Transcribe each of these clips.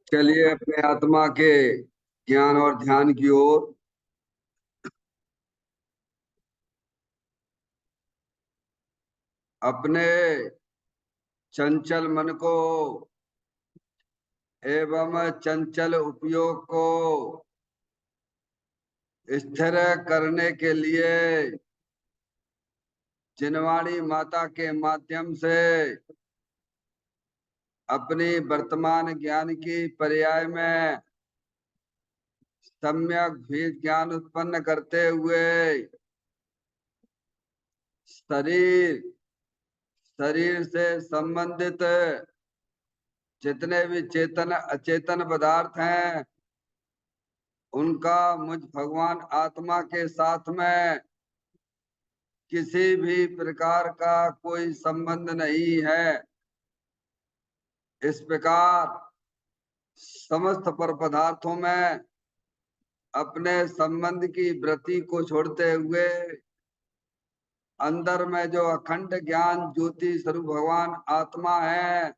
चलिए अपने आत्मा के ज्ञान और ध्यान की ओर। अपने चंचल मन को एवं चंचल उपयोग को स्थिर करने के लिए जिनवाणी माता के माध्यम से अपनी वर्तमान ज्ञान की पर्याय में सम्यक भी ज्ञान उत्पन्न करते हुए शरीर शरीर से संबंधित जितने भी चेतन अचेतन पदार्थ हैं उनका मुझ भगवान आत्मा के साथ में किसी भी प्रकार का कोई संबंध नहीं है। इस प्रकार समस्त पर पदार्थों में अपने संबंध की वृत्ति को छोड़ते हुए अंदर में जो अखंड ज्ञान ज्योति स्वरूप भगवान आत्मा है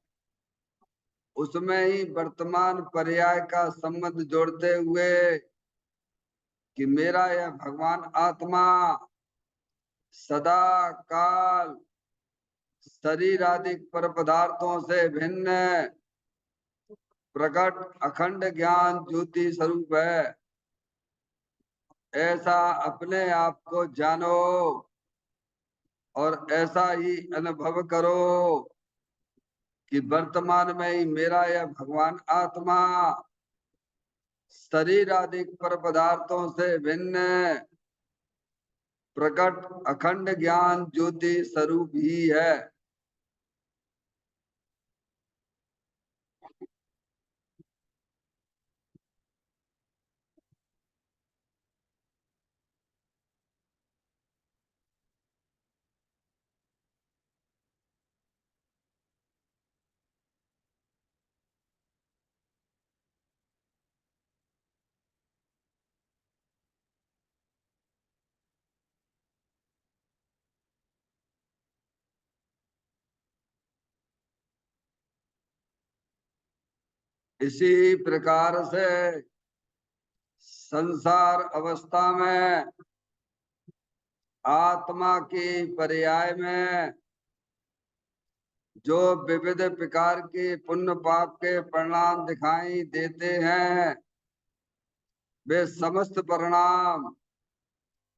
उसमें ही वर्तमान पर्याय का संबंध जोड़ते हुए कि मेरा यह भगवान आत्मा सदा काल शरीर आदि पर पदार्थों से भिन्न प्रकट अखंड ज्ञान ज्योति स्वरूप है। ऐसा अपने आप को जानो और ऐसा ही अनुभव करो कि वर्तमान में ही मेरा यह भगवान आत्मा शरीर आदि पर पदार्थों से भिन्न प्रकट अखंड ज्ञान ज्योति स्वरूप ही है। इसी प्रकार से संसार अवस्था में आत्मा की पर्याय में जो विविध प्रकार के पुण्य पाप के परिणाम दिखाई देते हैं वे समस्त परिणाम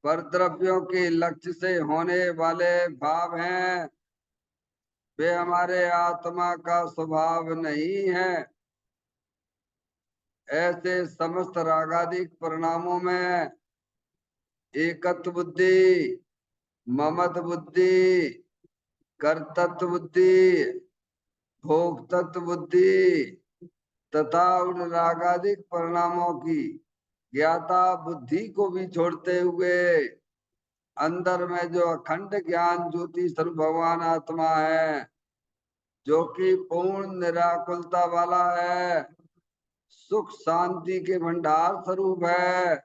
पर द्रव्यों के लक्ष्य से होने वाले भाव हैं। वे हमारे आत्मा का स्वभाव नहीं है। ऐसे समस्त रागादिक परिणामों में एकत्व बुद्धि, ममत बुद्धि, कर्तृत्व बुद्धि, भोक्तृत्व बुद्धि तथा उन रागादिक परिणामों की ज्ञाता बुद्धि को भी छोड़ते हुए अंदर में जो अखंड ज्ञान ज्योति स्वरूप भगवान आत्मा है जो कि पूर्ण निराकुलता वाला है, सुख शांति के भंडार स्वरूप है,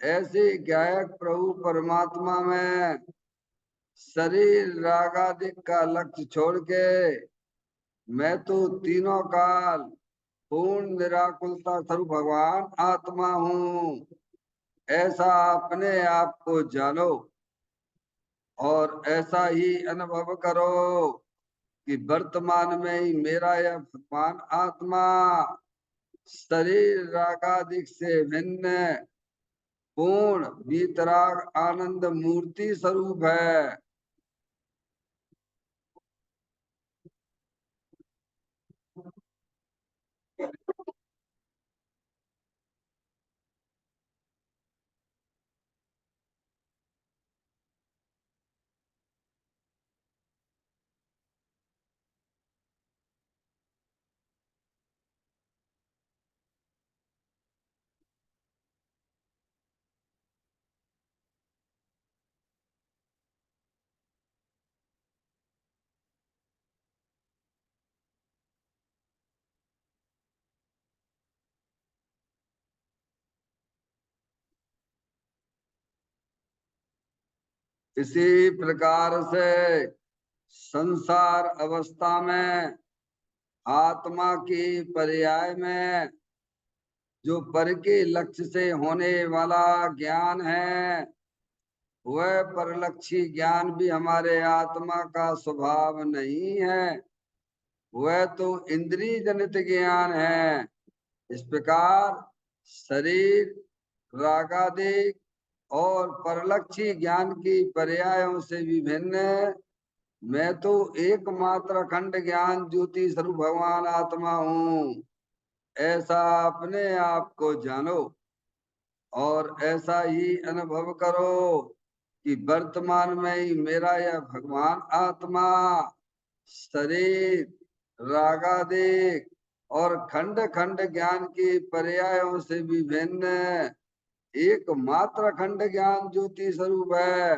ऐसे गायक प्रभु परमात्मा में शरीर रागादिक का लक्ष्य छोड़ के मैं तो तीनों काल पूर्ण निराकुलता स्वरूप भगवान आत्मा हूँ। ऐसा अपने आप को जानो और ऐसा ही अनुभव करो कि वर्तमान में ही मेरा यह भगवान आत्मा शरीर रागादिक से भिन्न पूर्ण वीतराग आनंद मूर्ति स्वरूप है। इसी प्रकार से संसार अवस्था में आत्मा के पर्याय में जो पर के लक्ष्य से होने वाला ज्ञान है, वह परलक्षी ज्ञान भी हमारे आत्मा का स्वभाव नहीं है, वह तो इंद्रिय जनित ज्ञान है। इस प्रकार शरीर, रागादिक और परलक्षी ज्ञान की पर्यायों से विभिन्न मैं तो एकमात्र अखंड ज्ञान ज्योति स्वरूप भगवान आत्मा हूँ, ऐसा अपने आप को जानो और ऐसा ही अनुभव करो कि वर्तमान में ही मेरा यह भगवान आत्मा शरीर, रागादिक और खंड खंड ज्ञान के पर्यायों से विभिन्न एकमात्र खंड ज्ञान ज्योति स्वरूप है।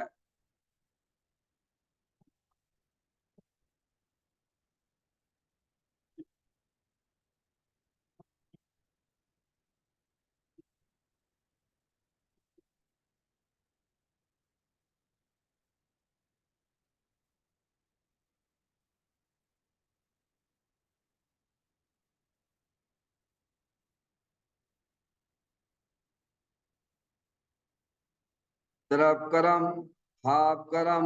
तरफ करम, भाव करम,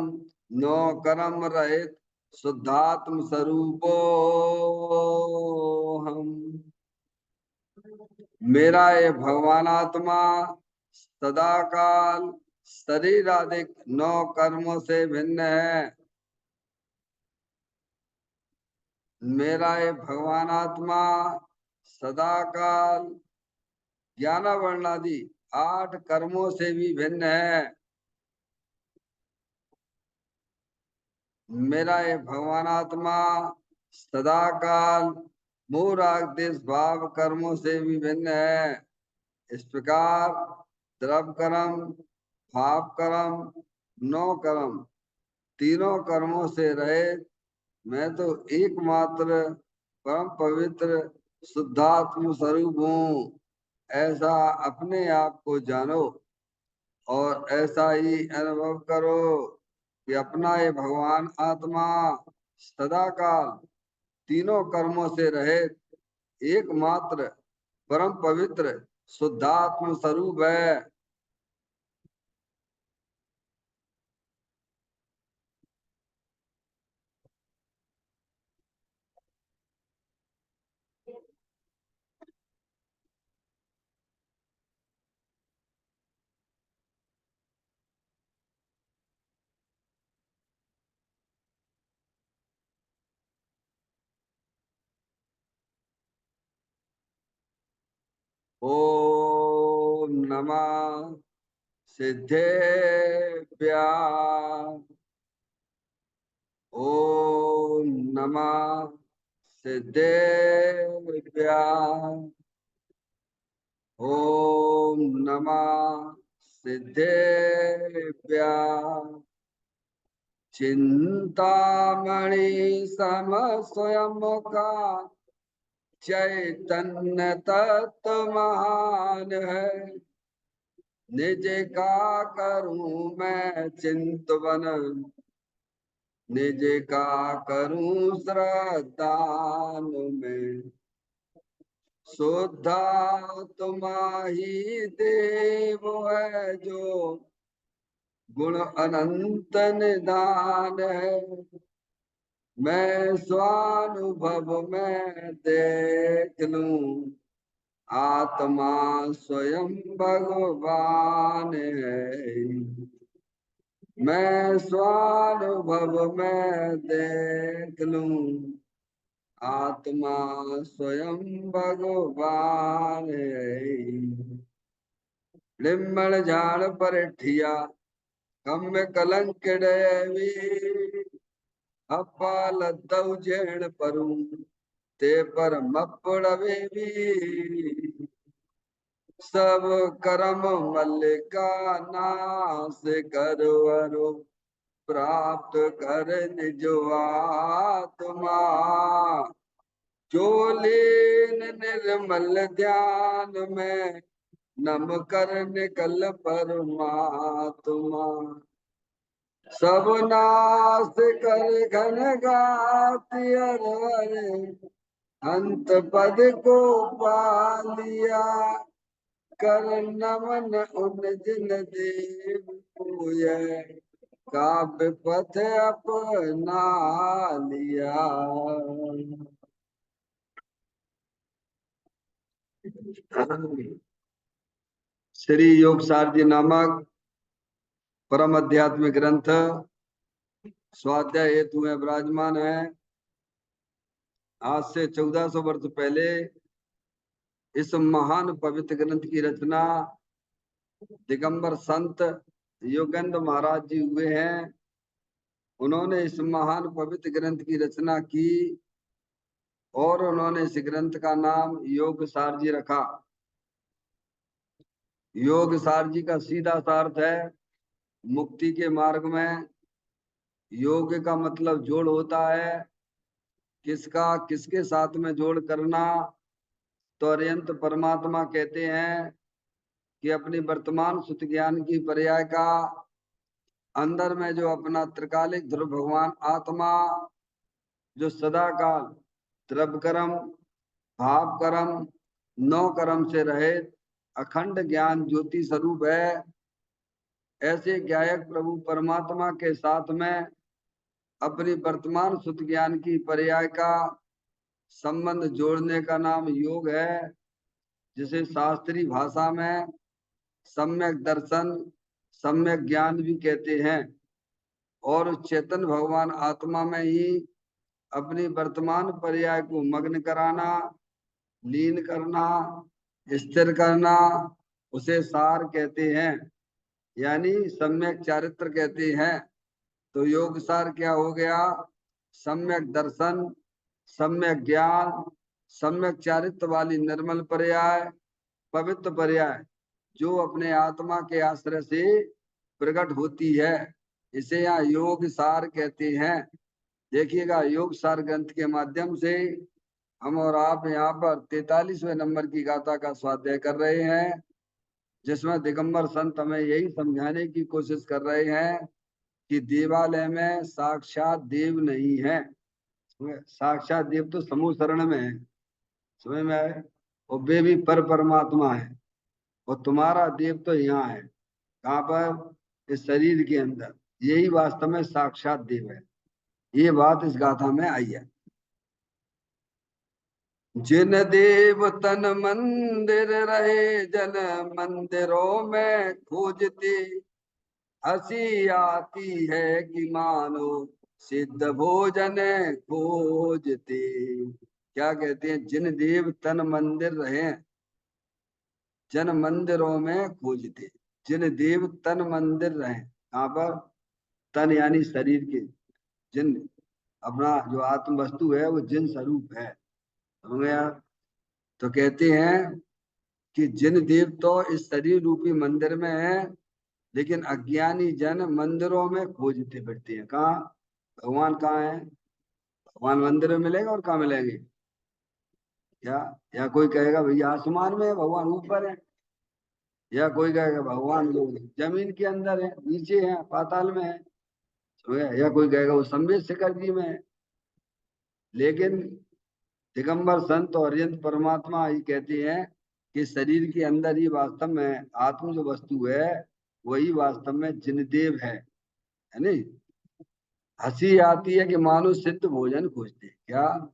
नो करम रहित शुद्धात्म स्वरूपो हम। मेरा ये भगवान आत्मा सदा काल शरीर आदि नौ कर्मों से भिन्न है। मेरा ये भगवान आत्मा सदा काल ज्ञान वर्णादि 8 कर्मों से भी भिन्न है। मेरा ये भगवान आत्मा सदा काल मोह राग देश भाव कर्मों से भी भिन्न है। इस प्रकार द्रव कर्म, भाव कर्म, नौ कर्म तीनों कर्मों से रहित मैं तो एकमात्र परम पवित्र शुद्धात्म स्वरूप हूँ, ऐसा अपने आप को जानो और ऐसा ही अनुभव करो कि अपना ये भगवान आत्मा सदा काल तीनों कर्मों से रहित एकमात्र परम पवित्र शुद्धात्म स्वरूप है। ओम नमः सिद्धेभ्य। ओम नमः सिद्धेभ्य। ओम नमः सिद्धेभ्य। चिंतामणि सम स्वयं का चैतन्य तत्व महान है, निज का करूं मैं चिंतवन, निज का करूं श्रद्धान में। शुद्धा तुम्हारी देव है जो गुण अनंत निदान है, मैं स्वानुभव में देख लूं आत्मा स्वयं भगवान है। मैं स्वानुभव में देख लूं आत्मा स्वयं भगवान है। लिम्मण झाड़ पर ठिया कम कलंक डेवी, अप्पा लद्दऊ जेण परू ते पर मपड़वे भी। सब कर्म मल्लिका नाश करवरो, प्राप्त कर निज आत्मा। जो लीन निर्मल ध्यान में नम कर निकल परमात्मा। सब नाश कर घन गाति हर हरे, अंत पद को पा लिया, कर नमन उन जिन देव पूय, काव्य पथ अपना लिया। श्री योग सारथी नामक परम आध्यात्मिक ग्रंथ स्वाध्याय हेतु में विराजमान है। आज से 1400 वर्ष पहले इस महान पवित्र ग्रंथ की रचना दिगंबर संत योगेंद्र महाराज जी हुए हैं। उन्होंने इस महान पवित्र ग्रंथ की रचना की और उन्होंने इस ग्रंथ का नाम योग सार जी रखा। योग सार जी का सीधा सा अर्थ है मुक्ति के मार्ग में। योग का मतलब जोड़ होता है, किसका किसके साथ में जोड़ करना। तो अरिहंत परमात्मा कहते हैं कि अपनी वर्तमान सुत ज्ञान की पर्याय का अंदर में जो अपना त्रिकालिक ध्रुव भगवान आत्मा जो सदा काल द्रव्य कर्म भाव कर्म नौ कर्म से रहित अखंड ज्ञान ज्योति स्वरूप है, ऐसे ज्ञायक प्रभु परमात्मा के साथ में अपनी वर्तमान सुत ज्ञान की पर्याय का संबंध जोड़ने का नाम योग है, जिसे शास्त्रीय भाषा में सम्यक दर्शन सम्यक ज्ञान भी कहते हैं। और चेतन भगवान आत्मा में ही अपनी वर्तमान पर्याय को मग्न कराना, लीन करना, स्थिर करना, उसे सार कहते हैं, यानी सम्यक चारित्र कहते हैं। तो योग सार क्या हो गया? सम्यक दर्शन, सम्यक ज्ञान, सम्यक चारित्र वाली निर्मल पर्याय, पवित्र पर्याय जो अपने आत्मा के आश्रय से प्रकट होती है, इसे यहाँ योग सार कहते हैं। देखिएगा, योग सार ग्रंथ के माध्यम से हम और आप यहाँ पर 43वें नंबर की गाथा का स्वाध्याय कर रहे हैं, जिसमें दिगंबर संत हमें यही समझाने की कोशिश कर रहे हैं कि देवालय में साक्षात देव नहीं है। साक्षात देव तो समूह शरण में है, समझ में आए, और वे भी पर परमात्मा है। और तुम्हारा देव तो यहाँ है, कहाँ पर? इस शरीर के अंदर। यही वास्तव में साक्षात देव है। ये बात इस गाथा में आई है। जिन देव तन मंदिर रहे, जन मंदिरों में खोजते, हंसी आती है कि मानो सिद्ध भोजन खोजते। क्या कहते हैं? जिन देव तन मंदिर रहे, जन मंदिरों में खोजते। जिन देव तन मंदिर रहे, कहाँ पर? तन यानी शरीर के, जिन अपना जो आत्म वस्तु है वो जिन स्वरूप है, समझ गया? तो कहते हैं कि जिन देव तो इस शरीर रूपी मंदिर में है, लेकिन अज्ञानी जन मंदिरों में खोजते फिरते हैं। कहाँ? भगवान कहाँ है? भगवान मंदिर में मिलेगा और कहाँ मिलेंगे? या कोई कहेगा भैया आसमान में है, भगवान ऊपर है। या कोई कहेगा भगवान लोग जमीन के अंदर है, नीचे है, पाताल में है। या कोई कहेगा वो संवेद शिखर जी में है। लेकिन दिगंबर संत और अरिहंत परमात्मा ही कहते हैं कि शरीर के अंदर ही वास्तव में आत्म जो वस्तु है वही वास्तव में जिनदेव है नहीं। हंसी आती है कि मानो सिद्ध भोजन खोजते। क्या?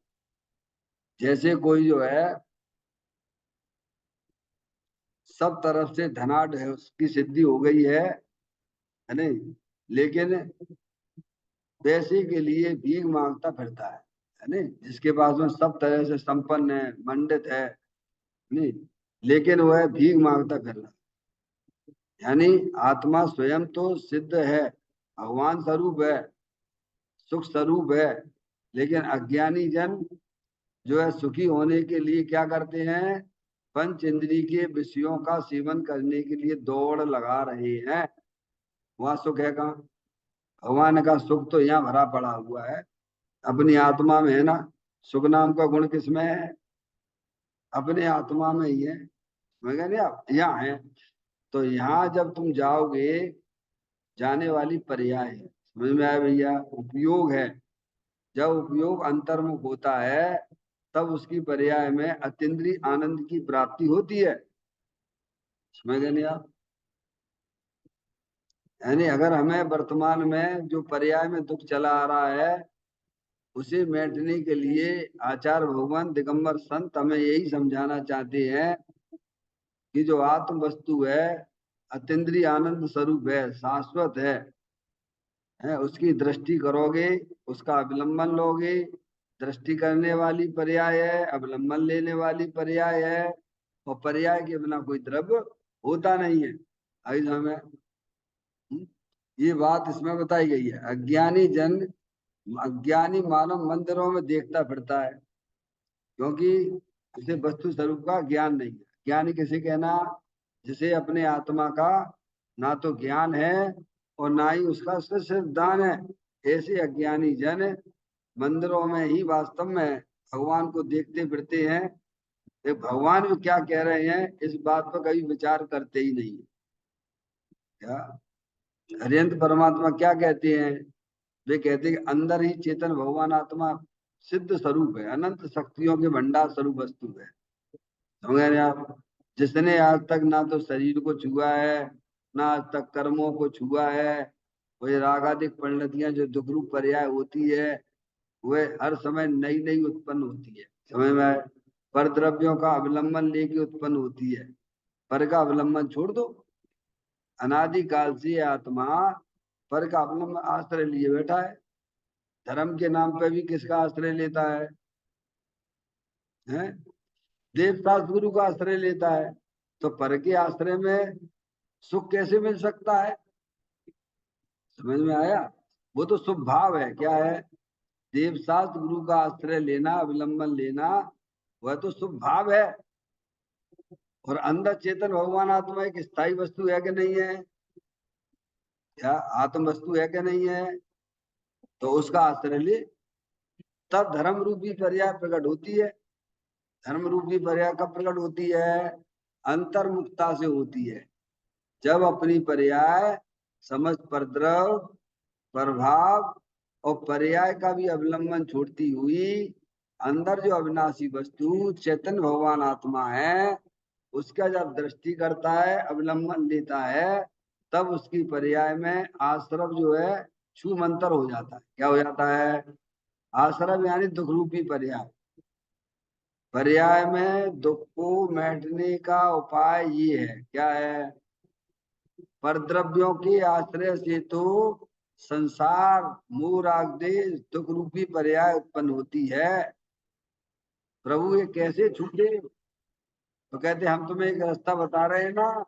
जैसे कोई जो है सब तरफ से धनाढ़ है, उसकी सिद्धि हो गई है नहीं, लेकिन पैसे के लिए भीख मांगता फिरता है नहीं। जिसके पास में सब तरह से संपन्न है, मंडित है नहीं, लेकिन वह भीख मांगता फिर रहा। यानी आत्मा स्वयं तो सिद्ध है, भगवान स्वरूप है, सुख स्वरूप है, लेकिन अज्ञानी जन जो है सुखी होने के लिए क्या करते हैं? पंच इंद्रिय के विषयों का सेवन करने के लिए दौड़ लगा रहे हैं। वहां सुख है कहाँ? भगवान का सुख तो यहाँ भरा पड़ा हुआ है, अपनी आत्मा में है ना। सुख नाम का गुण किसमें है? अपने आत्मा में ही है। मैं कहने आप यहाँ है। तो यहाँ जब तुम जाओगे, जाने वाली पर्याय है, समझ में आया भैया? उपयोग है। जब उपयोग अंतर्मुख होता है तब उसकी पर्याय में अतीन्द्रिय आनंद की प्राप्ति होती है। समझ गए नहीं आप? यानी अगर हमें वर्तमान में जो पर्याय में दुख चला आ रहा है उसे मिटने के लिए आचार्य भगवान दिगंबर संत हमें यही समझाना चाहते हैं कि जो आत्म वस्तु है अतीन्द्रिय आनंद स्वरूप है, शाश्वत है, उसकी दृष्टि करोगे, उसका अवलंबन लोगे। दृष्टि करने वाली पर्याय है, अवलंबन लेने वाली पर्याय है, और पर्याय के बिना कोई द्रव्य होता नहीं है। आई हमें ये बात इसमें बताई गई है। अज्ञानी मानव मंदिरों में देखता फिरता है क्योंकि उसे वस्तु स्वरूप का ज्ञान नहीं है। ज्ञानी किसे कहना? जिसे अपने आत्मा का ना तो ज्ञान है और ना ही उसका सिद्धांत है। ऐसे अज्ञानी जन मंदिरों में ही वास्तव में भगवान को देखते फिरते हैं। भगवान भी क्या कह रहे हैं इस बात पर कभी विचार करते ही नहीं। क्या हरियंत परमात्मा क्या कहते हैं? वे कहते हैं कि अंदर ही चेतन भगवान आत्मा सिद्ध स्वरूप है, अनंत शक्तियों के भंडार स्वरूप वस्तु है। समझ रहे हैं आप? जिसने आज तक ना तो शरीर को छुआ है, ना आज तक कर्मों को छुआ है, वही रागादिक परिणतियां जो दुख रूप पर्याय होती है वह हर समय नई नई उत्पन्न होती है। समझ में आए? पर द्रव्यों का अवलंबन लेके उत्पन्न होती है। पर का अवलंबन छोड़ दो। अनादि काल से आत्मा पर का अवलंबन आश्रय लिए बैठा है। धर्म के नाम पे भी किसका आश्रय लेता है? देवदास गुरु का आश्रय लेता है। तो पर के आश्रय में सुख कैसे मिल सकता है? समझ में आया? वो तो शुभ भाव है। क्या है? देवशास्त्र गुरु का आश्रय लेना, अवलंबन लेना, वह तो शुभ भाव है। और अंदर चेतन भगवान आत्मा एक स्थायी वस्तु है कि नहीं है? क्या आत्म वस्तु है कि नहीं है? तो उसका आश्रय ले, तब धर्म रूपी पर्याय प्रकट होती है। धर्म रूपी पर्याय कब प्रकट होती है? अंतर्मुखता से होती है। जब अपनी पर्याय समझ परद्रव, प्रभाव और पर्याय का भी अवलंबन छोड़ती हुई अंदर जो अविनाशी वस्तु चेतन भगवान आत्मा है उसका जब दृष्टि करता है, अवलंबन लेता है, तब उसकी पर्याय में आश्रव जो है छू मंतर हो जाता है। क्या हो जाता है? आश्रव यानी दुख रूपी पर्याय। पर्याय में दुख को मिटने का उपाय ये है। क्या है? परद्रव्यों के आश्रय से तो संसार मोह राग देश दुख रूपी पर्याय उत्पन्न होती है। प्रभु ये कैसे छूटे? तो कहते हम तुम्हें एक रास्ता बता रहे हैं ना।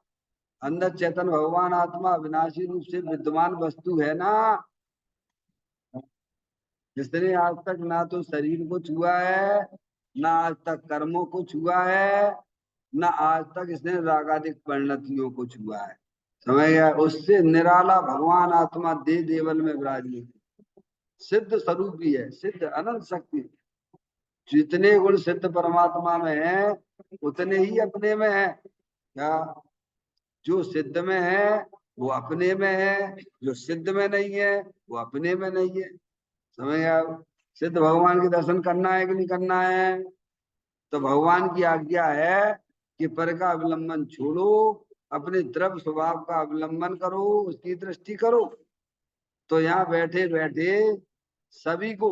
अंदर चेतन भगवान आत्मा विनाशी रूप से विद्यमान वस्तु है ना, जिसने आज तक ना तो शरीर को छुआ है, ना आज तक कर्मों को छुआ है, ना आज तक इसने रागादिक परिणतियों को छुआ है। समझ गया? उससे निराला भगवान आत्मा दे देवल में विराजमान सिद्ध स्वरूप भी है, सिद्ध अनंत शक्ति। जितने गुण सिद्ध परमात्मा में है उतने ही अपने में है। क्या? जो सिद्ध में है वो अपने में है, जो सिद्ध में नहीं है वो अपने में नहीं है। समझ गया? सिद्ध भगवान के दर्शन करना है कि नहीं करना है? तो भगवान की आज्ञा है कि पर का अवलंबन छोड़ो, अपने द्रव्य स्वभाव का अवलंबन करो, उसकी दृष्टि करो। तो यहाँ बैठे बैठे सभी को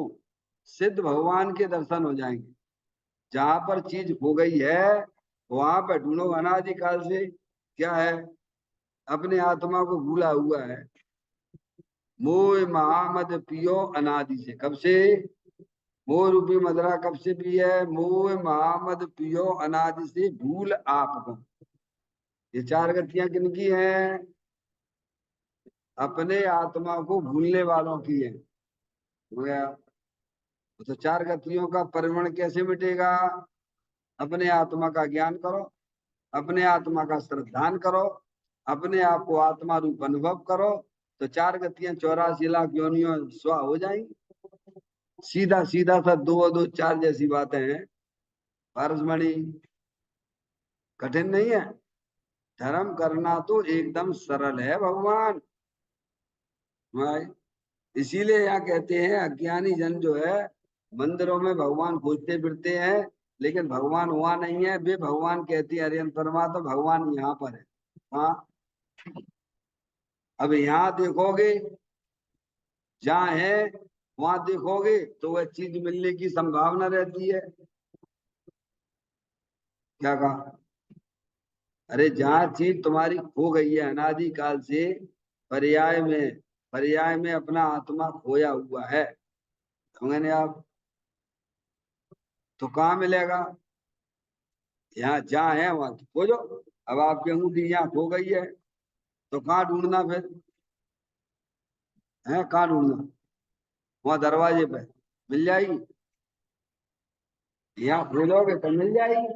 सिद्ध भगवान के दर्शन हो जाएंगे। जहां पर चीज हो गई है वहां पर ढूंढो अनादिकाल से। क्या है? अपने आत्मा को भूला हुआ है। मोह महामद पियो अनादि से। कब से? मोह रूपी मदरा कब से पी है? मोह महामद पियो अनादि से भूल आपको। ये चार गतियां किनकी हैं? अपने आत्मा को भूलने वालों की है। हो गया? तो चार गतियों का परिमण कैसे मिटेगा? अपने आत्मा का ज्ञान करो, अपने आत्मा का श्रद्धान करो, अपने आप को आत्मा रूप अनुभव करो, तो चार गतियां 84 लाख योनियों स्वा हो जाएंगी। सीधा सीधा सा दो दो चार जैसी बातें हैं पारसमणि, कठिन नहीं है। धर्म करना तो एकदम सरल है भगवान भाई। इसीलिए यहाँ कहते हैं अज्ञानी जन जो है मंदिरों में भगवान खोजते फिरते हैं, लेकिन भगवान वहां नहीं है। वे भगवान कहती है अरियंत परमात्मा भगवान यहाँ पर है। हाँ, अब यहाँ देखोगे, जहाँ है वहां देखोगे तो वह चीज मिलने की संभावना रहती है। क्या कहा? अरे जहाँ चीज तुम्हारी खो गई है अनादि काल से, पर्याय में, पर्याय में अपना आत्मा खोया हुआ है, समझे आप? तो कहाँ मिलेगा? यहाँ जहाँ है वहां तो खोजो। अब आपकी अंगूठी यहाँ खो गई है, तो कहाँ ढूंढना फिर? है कहाँ ढूंढना? वहां दरवाजे पे मिल जाएगी। यहाँ खोलोगे तो मिल जाएगी।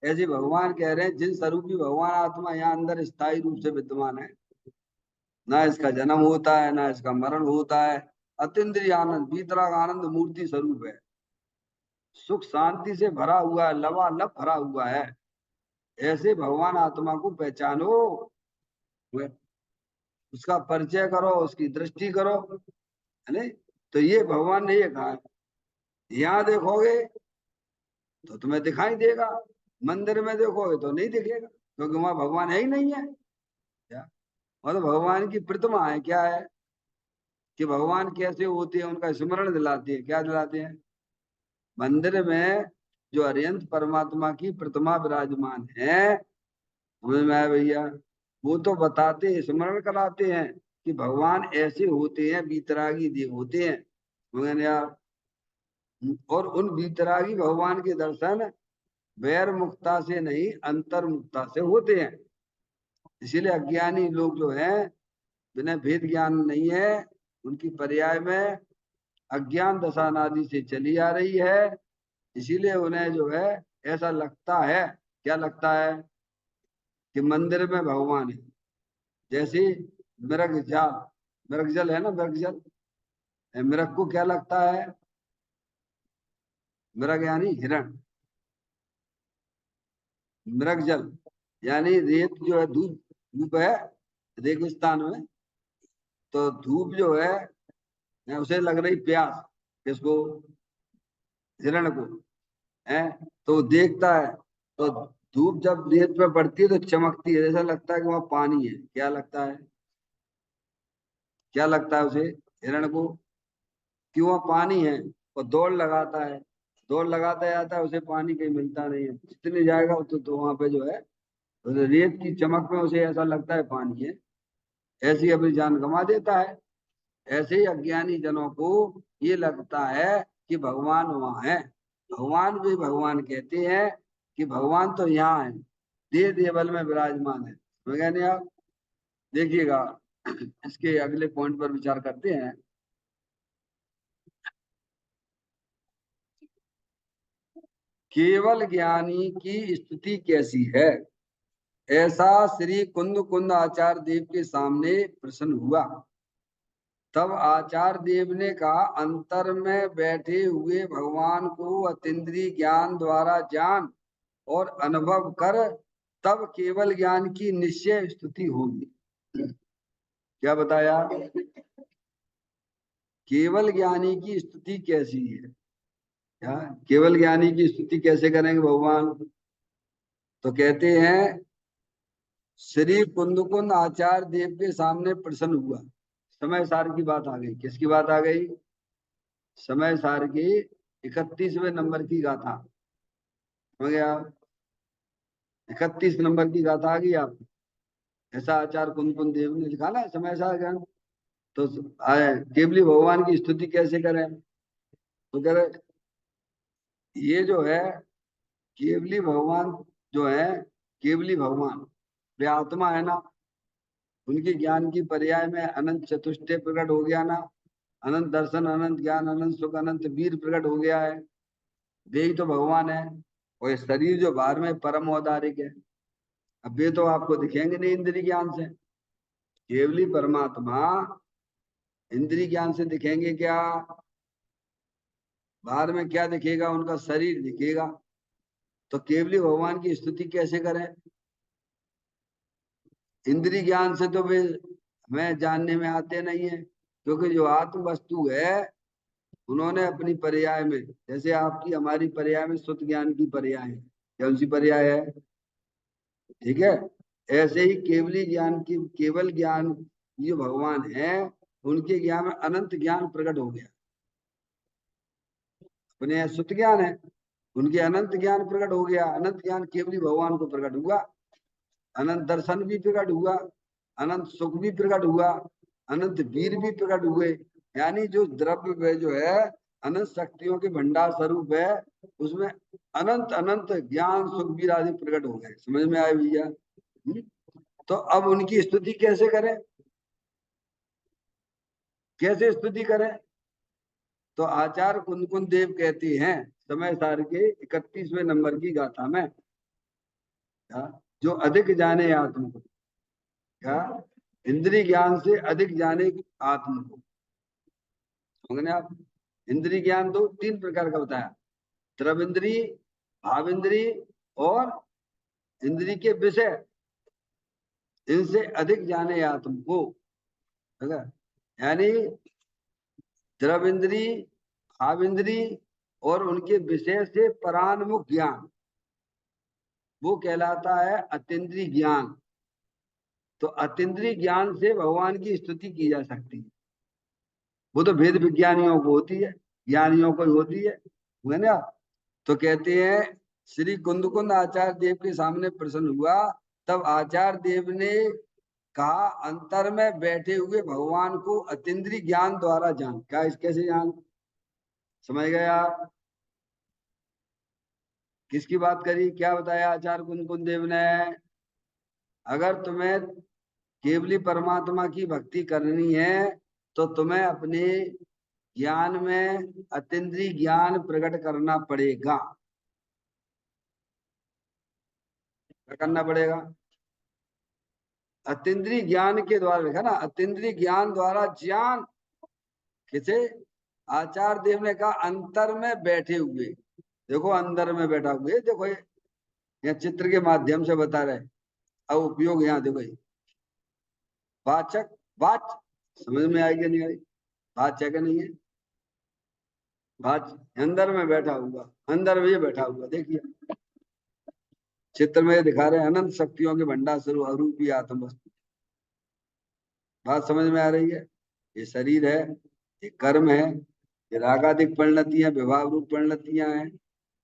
ऐसे भगवान कह रहे हैं जिन स्वरूपी भगवान आत्मा यहाँ अंदर स्थायी रूप से विद्यमान है, ना इसका जन्म होता है ना इसका मरण होता है, अतीन्द्रिय आनंद वीतराग आनंद मूर्ति स्वरूप है, सुख शांति से भरा हुआ है, लबालब भरा हुआ है। ऐसे भगवान आत्मा को पहचानो, उसका परिचय करो, उसकी दृष्टि करो, है नहीं? तो ये भगवान ने ये कहा है। यहाँ देखोगे तो तुम्हें दिखाई देगा, मंदिर में देखोगे तो नहीं दिखेगा, क्योंकि वहां भगवान है ही नहीं है। क्या मतलब भगवान की प्रतिमा है? क्या है कि भगवान कैसे होते हैं उनका स्मरण दिलाती है। क्या दिलाते हैं? मंदिर में जो अरिहंत परमात्मा की प्रतिमा विराजमान है, समझ में आया भैया? वो तो बताते हैं, स्मरण कराते हैं कि भगवान ऐसे होते हैं, बीतरागी देव होते हैं, समझ गए आप? और उन बीतरागी भगवान के दर्शन वैर मुक्ता से नहीं अंतर मुक्ता से होते हैं। इसीलिए अज्ञानी लोग जो हैं, जिन्हें भेद ज्ञान नहीं है, उनकी पर्याय में अज्ञान दशा नादि से चली आ रही है। इसीलिए उन्हें जो है ऐसा लगता है, क्या लगता है? कि मंदिर में भगवान है। जैसे मृग जाल, मृग जल है ना, मृग जल, मृग को क्या लगता है? मृग यानी हिरण, मृग जल यानी रेत जो है, धूप, धूप है रेगिस्तान में, तो धूप जो है उसे लग रही प्यास, किसको? हिरण को। है तो वो देखता है, तो धूप जब रेत पे पड़ती है तो चमकती है, ऐसा लगता है कि वहां पानी है। क्या लगता है? क्या लगता है उसे, हिरण को? कि वहाँ पानी है, और दौड़ लगाता है, दौड़ लगाता जाता है, उसे पानी कहीं मिलता नहीं है। जितने जाएगा तो वहां पे जो है उसे रेत की चमक में उसे ऐसा लगता है पानी है, ऐसी अपनी जान गंवा देता है। ऐसे ही अज्ञानी जनों को ये लगता है कि भगवान वहां है। भगवान भी भगवान कहते हैं कि भगवान तो यहाँ है, देह देवल में विराजमान है। समझ गए नहीं आप? देखिएगा, इसके अगले पॉइंट पर विचार करते हैं। केवल ज्ञानी की स्थिति कैसी है, ऐसा श्री कुंद कुंद आचार्य देव के सामने प्रश्न हुआ। तब आचार्य देव ने कहा, अंतर में बैठे हुए भगवान को अतीन्द्रिय ज्ञान द्वारा जान और अनुभव कर, तब केवल ज्ञान की निश्चय स्तुति होगी। क्या बताया? केवल ज्ञानी की स्तुति कैसी है? क्या केवल ज्ञानी की स्तुति कैसे करेंगे भगवान? तो कहते हैं, श्री कुंद आचार्य देव के सामने प्रश्न हुआ। समय सार की बात आ गई। किसकी बात आ गई? समय सार की 31वें नंबर की गाथा। हो गया? 31 नंबर की गाथा आ गई आप। ऐसा आचार्य कुंद देव ने लिखा ना समय सार ज्ञान। तो केवली भगवान की स्तुति कैसे करें? तो कह रहे ये जो है केवली भगवान जो है, केवली भगवान वे आत्मा है ना, उनकी ज्ञान की पर्याय में अनंत चतुष्टय प्रकट हो गया ना, अनंत दर्शन, अनंत ज्ञान, अनंत सुख, अनंत वीर प्रकट हो गया है। वे ही तो भगवान है। और ये शरीर जो बाहर में परम औदारिक है, अब वे तो आपको दिखेंगे नहीं इंद्रिय ज्ञान से। केवली परमात्मा इंद्रिय ज्ञान से दिखेंगे क्या? बाहर में क्या दिखेगा? उनका शरीर दिखेगा। तो केवली भगवान की स्तुति कैसे करें? इंद्रिय ज्ञान से तो वे हमें जानने में आते नहीं है, क्योंकि जो आत्म वस्तु है उन्होंने अपनी पर्याय में, जैसे आपकी हमारी पर्याय में सुत ज्ञान की पर्याय है, कौन सी पर्याय है? ठीक है, ऐसे ही केवली ज्ञान की, केवल ज्ञान जो भगवान है, उनके ज्ञान में अनंत ज्ञान प्रकट हो गया। अपने यहाँ सुत ज्ञान है, उनके अनंत ज्ञान प्रकट हो गया। अनंत ज्ञान केवली भगवान को प्रकट हुआ, अनंत दर्शन भी प्रकट हुआ, अनंत सुख भी प्रकट हुआ, अनंत वीर भी प्रकट हुए। यानी जो द्रव्य जो है अनंत शक्तियों के भंडार स्वरूप है, उसमें अनंत अनंत ज्ञान सुख वीर आदि प्रकट हो गए। समझ में आए भैया? तो अब उनकी स्तुति कैसे करें, कैसे स्तुति करें? तो आचार्य कुंदकुंद देव कहती हैं समय सार के 31वें नंबर की गाथा में, जो अधिक जाने आत्म को, क्या इंद्रिय ज्ञान से अधिक जाने आत्म को, समझने आप? इंद्रिय ज्ञान तो 3 प्रकार का बताया, द्रव इंद्रिय, भाव इंद्रिय और इंद्रिय के विषय, इनसे अधिक जाने आत्म को। यानी द्रव इंद्रिय, भाव इंद्रिय और उनके विषय से परान्मुख ज्ञान, वो कहलाता है अतीन्द्रिय ज्ञान। तो अतीन्द्रिय ज्ञान से भगवान की स्तुति की जा सकती है। वो तो वेद विज्ञानियों को होती है, ज्ञानियों को ही होती है ना? तो कहते हैं श्री कुंदकुंद आचार्य देव के सामने प्रश्न हुआ, तब आचार्य देव ने कहा अंतर में बैठे हुए भगवान को अतीन्द्रिय ज्ञान द्वारा जान। क्या इस कैसे जान? समझ गए आप? किसकी बात करी, क्या बताया आचार्य कुंदकुंद देव ने? अगर तुम्हें केवली परमात्मा की भक्ति करनी है तो तुम्हें अपने ज्ञान में अतीन्द्रिय ज्ञान प्रकट करना पड़ेगा। क्या करना पड़ेगा? अतीन्द्रिय ज्ञान के द्वारा, लिखा ना, अतीन्द्रिय ज्ञान द्वारा ज्ञान किसे? आचार्य देव ने कहा अंतर में बैठे हुए। देखो अंदर में बैठा हुए, देखो ये चित्र के माध्यम से बता रहे। अब उपयोग यहाँ देखो, वाचक, वाच समझ में आएगी नहीं आई? वाच है कि नहीं है? वाच अंदर में बैठा हुआ, अंदर में ये बैठा हुआ, देखिए चित्र में दिखा रहे हैं अनंत शक्तियों के भंडार स्वरूप अरूपी आत्म वस्तु। बात समझ में आ रही है? ये शरीर है, ये कर्म है, ये रागाधिक परिणतियां, विभाव रूप परिणतियां हैं,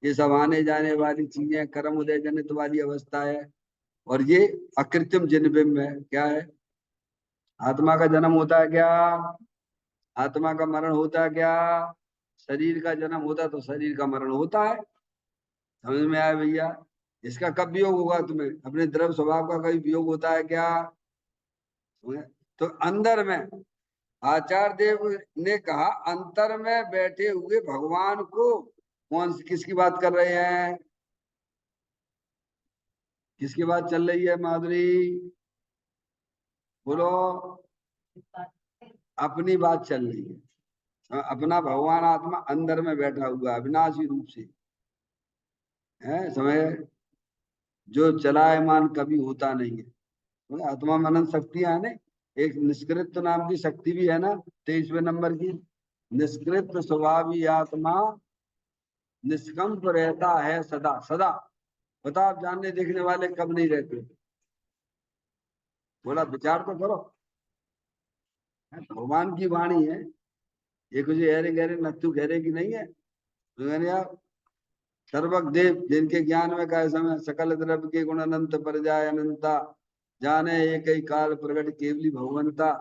ये सब आने जाने वाली चीजें, कर्म उदय जनित वाली अवस्था है। और ये अकृत्रिम जिनबिंब है। क्या है? आत्मा का जन्म होता है क्या? आत्मा का मरण होता है क्या? शरीर का जन्म होता तो शरीर का मरण होता है। समझ में आया भैया? इसका कब वियोग होगा तुम्हें? अपने द्रव स्वभाव का कभी वियोग होता है क्या? तो अंदर में आचार्य देव ने कहा अंतर में बैठे हुए भगवान को, कौन किसकी बात कर रहे हैं? किसकी बात चल रही है माधुरी? बोलो। अपनी बात चल रही है। अपना भगवान आत्मा अंदर में बैठा हुआ अविनाशी रूप से है, समझ? जो चलायमान कभी होता नहीं है। आत्मा में अनंत शक्तियां है ना। एक निष्कृत नाम की शक्ति भी है ना, 23वें नंबर की। निष्कृत स्वभावी आत्मा निष्कंप रहता है सदा सदा। बता आप जानने देखने वाले कब नहीं रहते? बोला विचार तो करो। भगवान की वाणी है, ये कुछ गहरे गहरे नत्थु गहरे की नहीं है। मैंने आप सर्वक देव जिनके ज्ञान में काय समय सकल द्रव्य के गुण अनंत पर जाए अनंता, जाने एक ही काल प्रगट केवली भगवंता।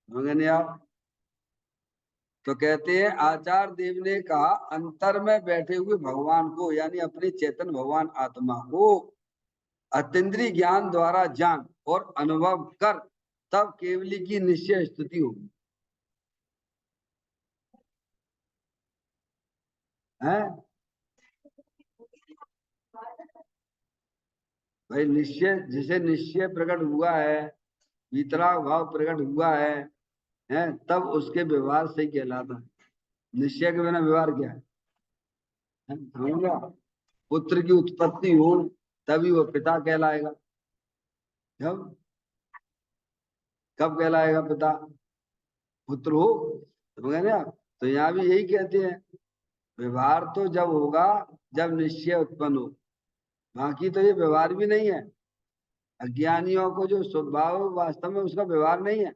मैंने आप तो कहते हैं आचार्य देव ने कहा अंतर में बैठे हुए भगवान को, यानी अपने चेतन भगवान आत्मा को अतीन्द्रिय ज्ञान द्वारा जान और अनुभव कर, तब केवली की निश्चय स्तुति होगी। है भाई, निश्चय जिसे निश्चय प्रकट हुआ है, वितराग भाव प्रकट हुआ है तब उसके व्यवहार से कहलाता है। निश्चय के बिना व्यवहार क्या है? समझा? पुत्र की उत्पत्ति हो तभी वो पिता कहलाएगा। जब कब कहलाएगा पिता? पुत्र हो, समझे ना? तो यहाँ भी यही कहते हैं, व्यवहार तो जब होगा जब निश्चय उत्पन्न हो, बाकी तो ये व्यवहार भी नहीं है। अज्ञानियों को जो स्वभाव वास्तव में उसका व्यवहार नहीं है,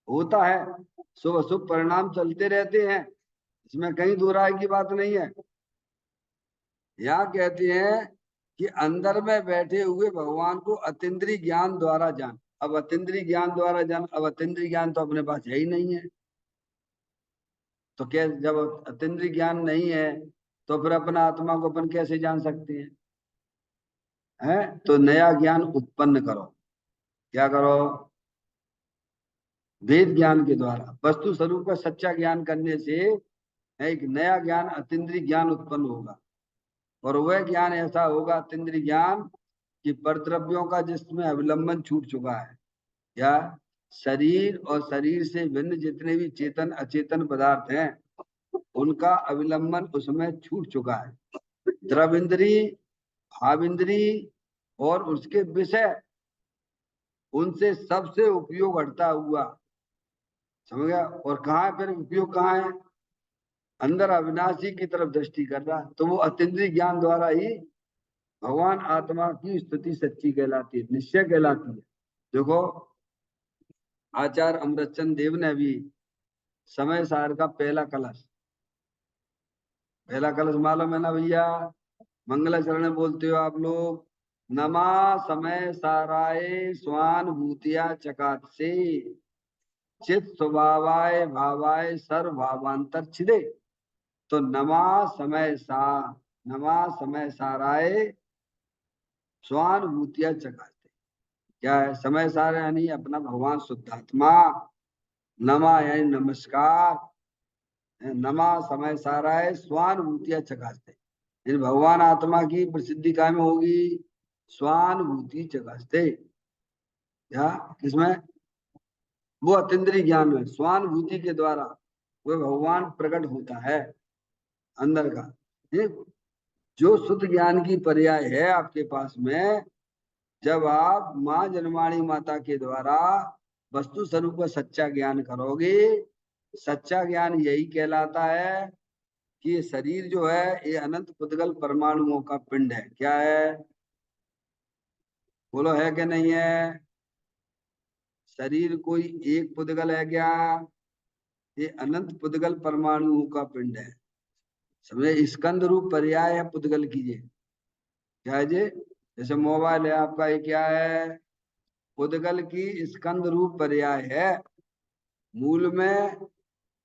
होता है, शुभ अशुभ परिणाम चलते रहते हैं, इसमें कहीं दो राय की बात नहीं है। यहाँ कहते हैं कि अंदर में बैठे हुए भगवान को अतीन्द्रिय ज्ञान द्वारा जान। अब अतीन्द्रिय ज्ञान द्वारा जान, अब अतीन्द्रिय ज्ञान तो अपने पास है ही नहीं है, तो क्या, जब अतीन्द्रिय ज्ञान नहीं है तो फिर अपना आत्मा को अपन कैसे जान सकते हैं? हैं? तो नया ज्ञान उत्पन्न करो। क्या करो? वेद ज्ञान के द्वारा वस्तु स्वरूप का सच्चा ज्ञान करने से एक नया ज्ञान अतीन्द्रिय ज्ञान उत्पन्न होगा। और वह ज्ञान ऐसा होगा, अतीन्द्रिय ज्ञान, कि परद्रव्यों का जिसमें अवलंबन छूट चुका है, या शरीर और शरीर से भिन्न जितने भी चेतन अचेतन पदार्थ हैं उनका अवलंबन उसमें छूट चुका है। द्रविंद्री, भाविंद्री और उसके विषय, उनसे सबसे उपयोग हटता हुआ, समझ गया? और कहाँ है फिर उपयोग, कहाँ है? अंदर अविनाशी की तरफ दृष्टि कर रहा, तो वो अतीन्द्रिय ज्ञान द्वारा ही भगवान आत्मा की स्तुति सच्ची कहलाती है, निश्चय कहलाती है। देखो, आचार्य अमृतचंद देव ने भी समय सार का पहला कलश मालूम है ना भैया? मंगलाचरण बोलते हो आप लोग, नमा समय साराय स्वान भूतिया चकात से चित स्वभावाय भावाय सर्व भावांतर छिदे। तो नमा समय साराय स्वान भूतिया चकाते, क्या है? समय सारा यानी अपना भगवान शुद्धात्मा, नमा यानी नमस्कार, नमा समय साराय स्वानुभूतिया चकास्ते, इन भगवान आत्मा की प्रसिद्धि काय में होगी? स्वानुभूति चकास्ते। या किसमें? वो अतीन्द्रिय ज्ञान में स्वानुभूति के द्वारा वो भगवान प्रकट होता है अंदर का। जो शुद्ध ज्ञान की पर्याय है आपके पास में, जब आप माँ जन्माणी माता के द्वारा वस्तु स्वरूप का सच्चा ज्ञान करोगे, सच्चा ज्ञान यही कहलाता है कि ये शरीर जो है ये अनंत पुद्गल परमाणुओं का पिंड है। क्या है? बोलो, है कि नहीं है? शरीर कोई एक पुद्गल है क्या? ये अनंत पुद्गल परमाणुओं का पिंड है। समझे? स्कंद रूप पर्याय है पुद्गल की। ये क्या है जी? जैसे मोबाइल है आपका, ये क्या है? पुद्गल की स्कंद रूप पर्याय है। मूल में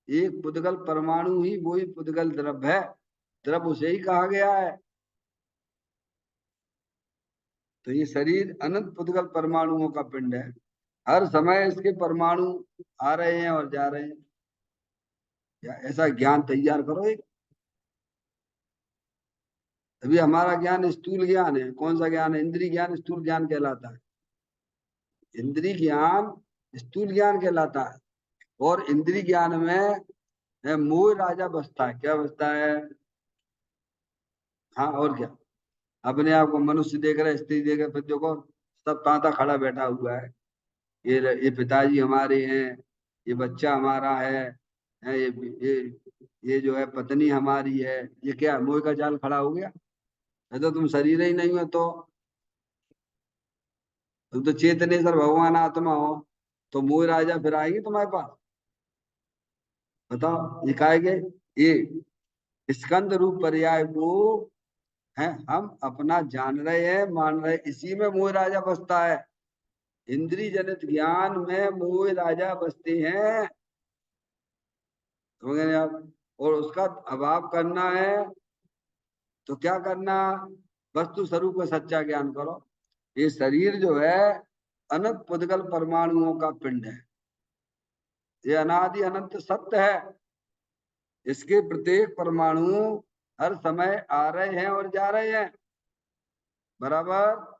एक पुद्गल परमाणु ही वही पुद्गल द्रव्य है, द्रव्य उसे ही कहा गया है। तो ये शरीर अनंत पुद्गल परमाणुओं का पिंड है, हर समय इसके परमाणु आ रहे हैं और जा रहे हैं। या ऐसा ज्ञान तैयार करो एक। अभी हमारा ज्ञान स्थूल ज्ञान है। कौन सा ज्ञान है? इंद्रिय ज्ञान स्थूल ज्ञान कहलाता है। इंद्रिय ज्ञान स्थूल ज्ञान कहलाता है। और इंद्रिय ज्ञान में मोह राजा बसता है। क्या बसता है? हाँ, और क्या? अपने आप को मनुष्य देख रहे, स्त्री देख रहे, फिर देखो सब तांता खड़ा बैठा हुआ है। ये पिताजी हमारे हैं, ये बच्चा हमारा है, ये जो है पत्नी हमारी है। ये क्या मोह का जाल खड़ा हो गया? है तो तुम शरीर ही नहीं हो, तो तुम तो चेतनेश्वर भगवान आत्मा हो, तो मोह राजा फिर आएंगे तुम्हारे पास? बताओ, ये काहे के? ये स्कंद रूप पर्याय को है हम अपना जान रहे हैं, मान रहे हैं, इसी में मोह राजा बसता है। इंद्रिय जनित ज्ञान में मोह राजा बसते हैं, समझ गए आप? और उसका अभाव करना है तो क्या करना? वस्तु स्वरूप का सच्चा ज्ञान करो। ये शरीर जो है अनंत पुद्गल परमाणुओं का पिंड है, ये अनादि अनंत सत्य है। इसके प्रत्येक परमाणु हर समय आ रहे हैं और जा रहे हैं, बराबर।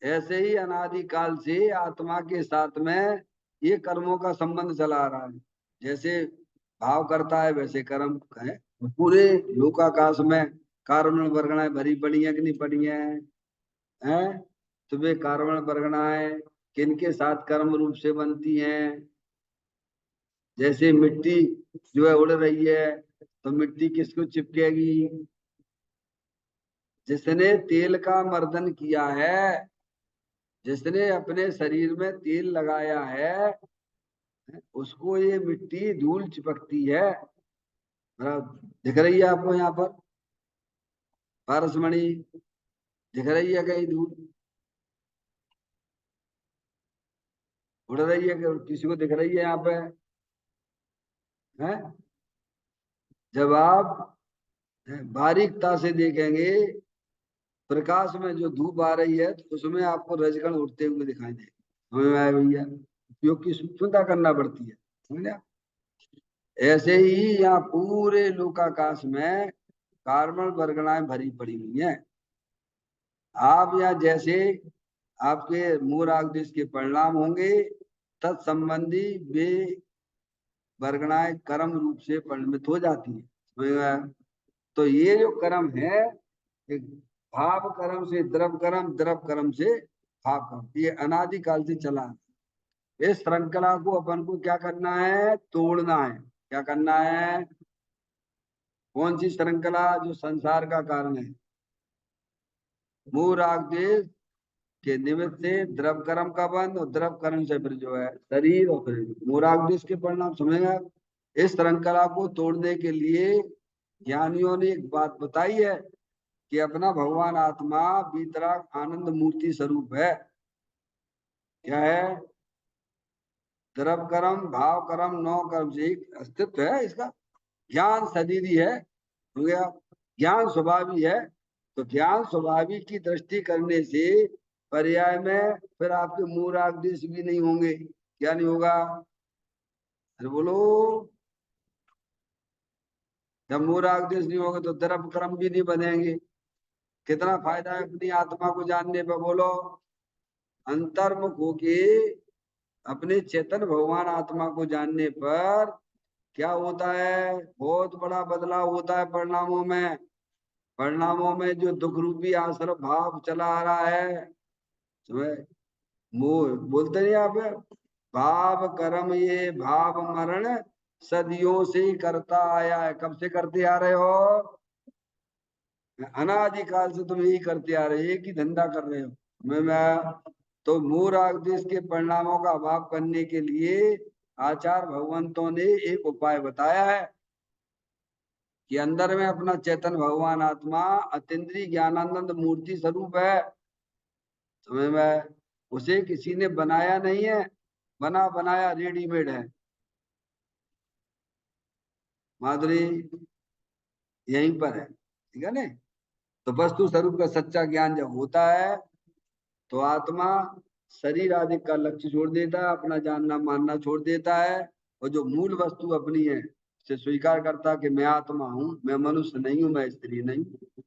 ऐसे ही अनादि काल से आत्मा के साथ में ये कर्मों का संबंध चला आ रहा है। जैसे भाव करता है वैसे कर्म है। पूरे लोकाकाश में कारण वर्गणाएं भरी पड़ी है कि नहीं पड़ी है? हैं? तो वे कारण वर्गणाएं किनके साथ कर्म रूप से बनती हैं। जैसे मिट्टी जो है उड़ रही है, तो मिट्टी किसको चिपकेगी? जिसने तेल का मर्दन किया है, जिसने अपने शरीर में तेल लगाया है, उसको ये मिट्टी धूल चिपकती है। दिख रही है आपको यहाँ पर पारसमणि? दिख रही है कहीं धूल? उड़ रही है कि किसी को दिख रही है यहाँ पे? है? जब आप बारीकता से देखेंगे, प्रकाश में जो धूप आ रही है, तो उसमें आपको रजकण उड़ते हुए दिखाई दे। समझ में आया भैया? उपयोग की सूक्ष्मता करना पड़ती है, समझे? ऐसे ही यहाँ पूरे लोकाकाश में कार्बन वर्गणाएं भरी पड़ी हुई हैं। आप यहाँ जैसे आपके मूल आदेश के परिणाम होंगे, तत्संबंधी वे वर्गणाएं कर्म रूप से परिणमित हो जाती है। समझ में आया? तो ये जो कर्म है, एक भाव कर्म से द्रव कर्म, द्रव कर्म से भाव कर्म, ये अनादिकाल से चला है। इस श्रृंखला को अपन को क्या करना है? तोड़ना है। क्या करना है? कौन सी श्रृंखला? जो संसार का कारण है। मूराग देश के निमित्त से द्रव कर्म का बंध, और द्रव कर्म से फिर जो है शरीर, और फिर मूराग देश के परिणाम। समझेंगे? इस श्रृंखला को तोड़ने के लिए ज्ञानियों ने एक बात बताई है कि अपना भगवान आत्मा वीतराग आनंद मूर्ति स्वरूप है। क्या है? द्रव कर्म, भाव कर्म, नौ कर्म से एक अस्तित्व है इसका। ज्ञान सदीदी है, हो गया। ज्ञान स्वभावी है, तो ज्ञान स्वभावी की दृष्टि करने से पर्याय में फिर आपके मूरागदेश भी नहीं होंगे। क्या नहीं होगा? अरे बोलो। जब मूरागदेश नहीं होगा तो द्रव कर्म भी नहीं बनेंगे। कितना फायदा है अपनी आत्मा को जानने पर, बोलो। अंतर्मुख होके अपने चेतन भगवान आत्मा को जानने पर क्या होता है? बहुत बड़ा बदलाव होता है परिणामों में। परिणामों में जो दुख रूपी आश्रम भाव चला आ रहा है, समझे? मोह बोलते नहीं आप? भाव कर्म ये भाव मरण सदियों से ही करता आया है। कब से करते आ रहे हो? अनादिकाल से तुम यही करते आ रहे, एक ही धंधा कर रहे हो। मैं तो मूर देश के परिणामों का अभाव करने के लिए आचार्य भगवंतों ने एक उपाय बताया है कि अंदर में अपना चेतन भगवान आत्मा अतीन्द्रिय ज्ञानानंद मूर्ति स्वरूप है। समझ में? उसे किसी ने बनाया नहीं है, बना बनाया रेडीमेड है। माधुरी यहीं पर है, ठीक है ना? तो वस्तु स्वरूप का सच्चा ज्ञान जब होता है, तो आत्मा शरीर आदि का लक्ष्य छोड़ देता है, अपना जानना मानना छोड़ देता है, और जो मूल वस्तु अपनी है उसे स्वीकार करता है कि मैं आत्मा हूँ, मैं मनुष्य नहीं हूँ, मैं स्त्री नहीं हूँ।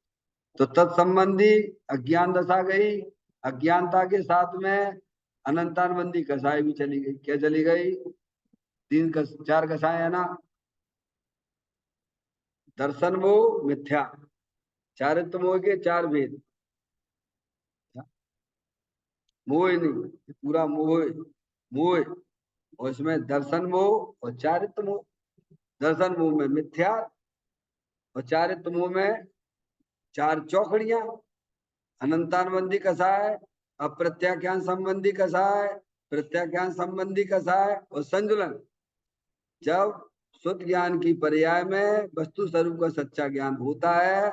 तो तत्संबंधी अज्ञान दशा गई। अज्ञानता के साथ में अनंतानबंदी कसाई भी चली गई। क्या चली गई? चार कसाय है ना? दर्शन मोह मिथ्या, चारित्र मोह के चार भेद। मोह नहीं, पूरा मोह। मोह, और इसमें दर्शन मोह और चारित्र मोह। दर्शन मोह में मिथ्या, और चारित्र मोह में चार चौकड़ियां। अनंतानबंदी कसाय, अप्रत्याख्यान संबंधी कसाय, प्रत्याख्यान संबंधी कसाय, और संजुलन। जब शुद्ध ज्ञान की पर्याय में वस्तु स्वरूप का सच्चा ज्ञान होता है,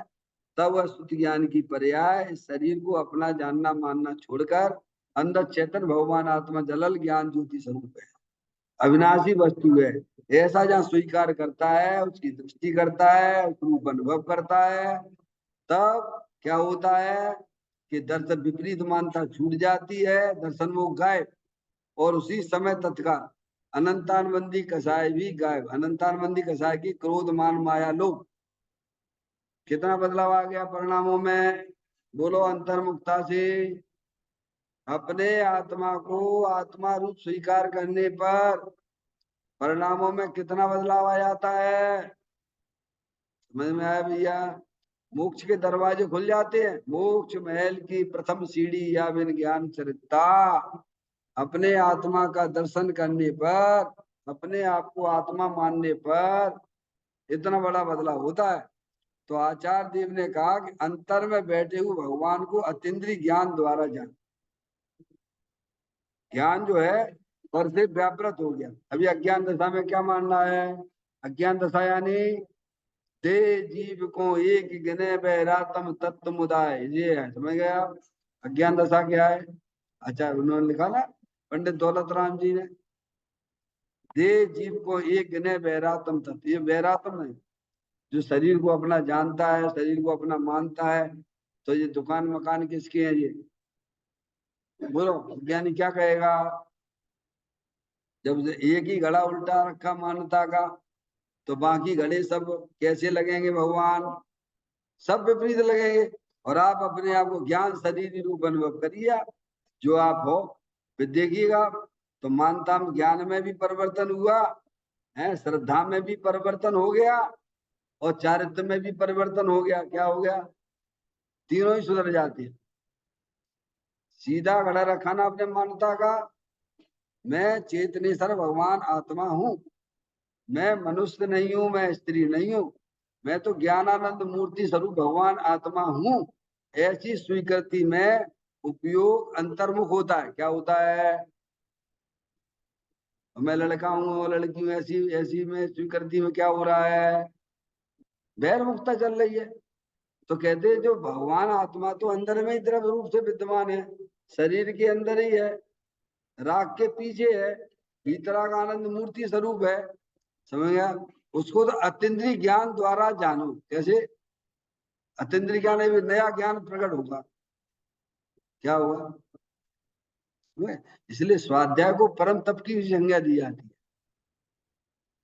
तब वह शुद्ध ज्ञान की पर्याय शरीर को अपना जानना मानना छोड़कर अंदर चेतन भगवान आत्मा जलल ज्ञान ज्योति स्वरूप है, अविनाशी वस्तु है, ऐसा जहाँ स्वीकार करता है, उसकी दृष्टि करता है, उसको अनुभव करता है, तब क्या होता है कि दर्शन विपरीत मानता छूट जाती है, दर्शन वो गायब, और उसी समय तत्काल अनंतानबंदी कसाय भी गायब। अनंतानबंदी कसाय की क्रोध मान माया लोभ। कितना बदलाव आ गया परिणामों में, बोलो। अंतर्मुखता से अपने आत्मा को आत्मा रूप स्वीकार करने पर परिणामों में कितना बदलाव आ जाता है। समझ में आया भैया? मोक्ष के दरवाजे खुल जाते हैं। मोक्ष महल की प्रथम सीढ़ी या बिन ज्ञान चरिता अपने आत्मा का दर्शन करने पर, अपने आप को आत्मा मानने पर इतना बड़ा बदलाव होता है। तो आचार्य देव ने कहा कि अंतर में बैठे हुए भगवान को अतीन्द्रिय ज्ञान द्वारा जान। ज्ञान जो है पर से व्यापृत हो गया। अभी अज्ञान दशा में क्या मानना है? अज्ञान दशा यानी दे जीव को एक गिने बैरातम तत्व मुदाय, ये है, समझ गए आप? अज्ञान दशा क्या है? अच्छा, उन्होंने लिखा ना पंडित दौलत राम जी ने, दे जीव को एक गिने बैरातम तत्व। ये बैरातम नहीं, जो शरीर को अपना जानता है, शरीर को अपना मानता है। तो ये दुकान मकान किसके हैं? ये बोलो, ज्ञानी क्या कहेगा? जब एक ही घड़ा उल्टा रखा मान्यता का, तो बाकी घड़े सब कैसे लगेंगे भगवान? सब विपरीत लगेंगे। और आप अपने आप को ज्ञान शरीर रूप अनुभव करिए, जो आप हो फिर देखिएगा। तो मानता में ज्ञान में भी परिवर्तन हुआ है, श्रद्धा में भी परिवर्तन हो गया, और चारित्र में भी परिवर्तन हो गया। क्या हो गया? तीनों ही सुधर जाते हैं। सीधा खड़ा रखा ना अपने मान्यता का, मैं चेतनेश्वर भगवान आत्मा हूँ, मैं मनुष्य नहीं हूँ, मैं स्त्री नहीं हूँ, मैं तो ज्ञानानंद मूर्ति स्वरूप भगवान आत्मा हूँ। ऐसी स्वीकृति में उपयोग अंतर्मुख होता है। क्या होता है? मैं लड़का हूँ और लड़की हूँ, ऐसी ऐसी में स्वीकृति में क्या हो रहा है? बहिर्मुखता चल रही है। तो कहते हैं जो भगवान आत्मा तो अंदर में ही द्रव्य रूप से विद्यमान है, शरीर के अंदर ही है, राग के पीछे है, भीतराग आनंद मूर्ति स्वरूप है। समझ गया? उसको तो अतीन्द्रिय ज्ञान द्वारा जानो। कैसे? अतीन्द्रिय ज्ञान है, नया ज्ञान प्रकट होगा। क्या होगा? इसलिए स्वाध्याय को परम तप की संज्ञा दी जाती है।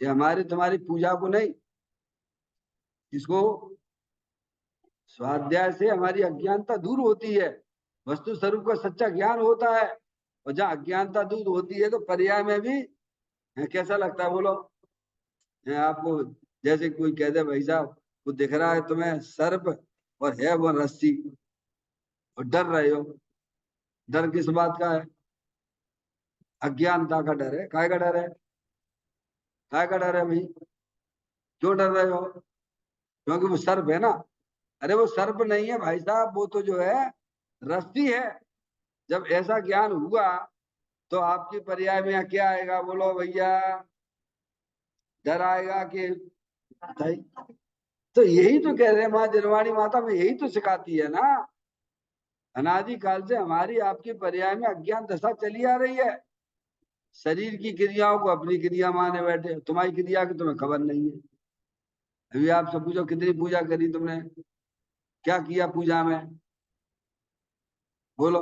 ये हमारी तुम्हारी पूजा को नहीं, इसको स्वाध्याय से हमारी अज्ञानता दूर होती है, वस्तु स्वरूप का सच्चा ज्ञान होता है। और जहाँ अज्ञानता दूर होती है तो पर्याय में भी कैसा लगता है? बोलो, आपको जैसे कोई कह दे भाई साहब वो दिख रहा है तुम्हें सर्प और है वो रस्सी, और डर रहे हो। डर किस बात का है? अज्ञानता का डर है। काय का डर है? काय का डर है भाई? क्यों डर रहे हो? क्योंकि वो सर्प है ना। अरे वो सर्प नहीं है भाई साहब, वो तो जो है रस्सी है। जब ऐसा ज्ञान हुआ तो आपकी पर्याय में क्या आएगा? बोलो भैया, डर आएगा कि नहीं? तो यही तो कह रहे हैं, माँ जिरवाणी माता में यही तो सिखाती है ना। अनादि काल से हमारी आपकी पर्याय में अज्ञान दशा चली आ रही है। शरीर की क्रियाओं को अपनी क्रिया माने बैठे, तुम्हारी क्रिया की तुम्हें खबर नहीं है। अभी आपसे पूछो कितनी पूजा करी तुमने, क्या किया पूजा में? बोलो।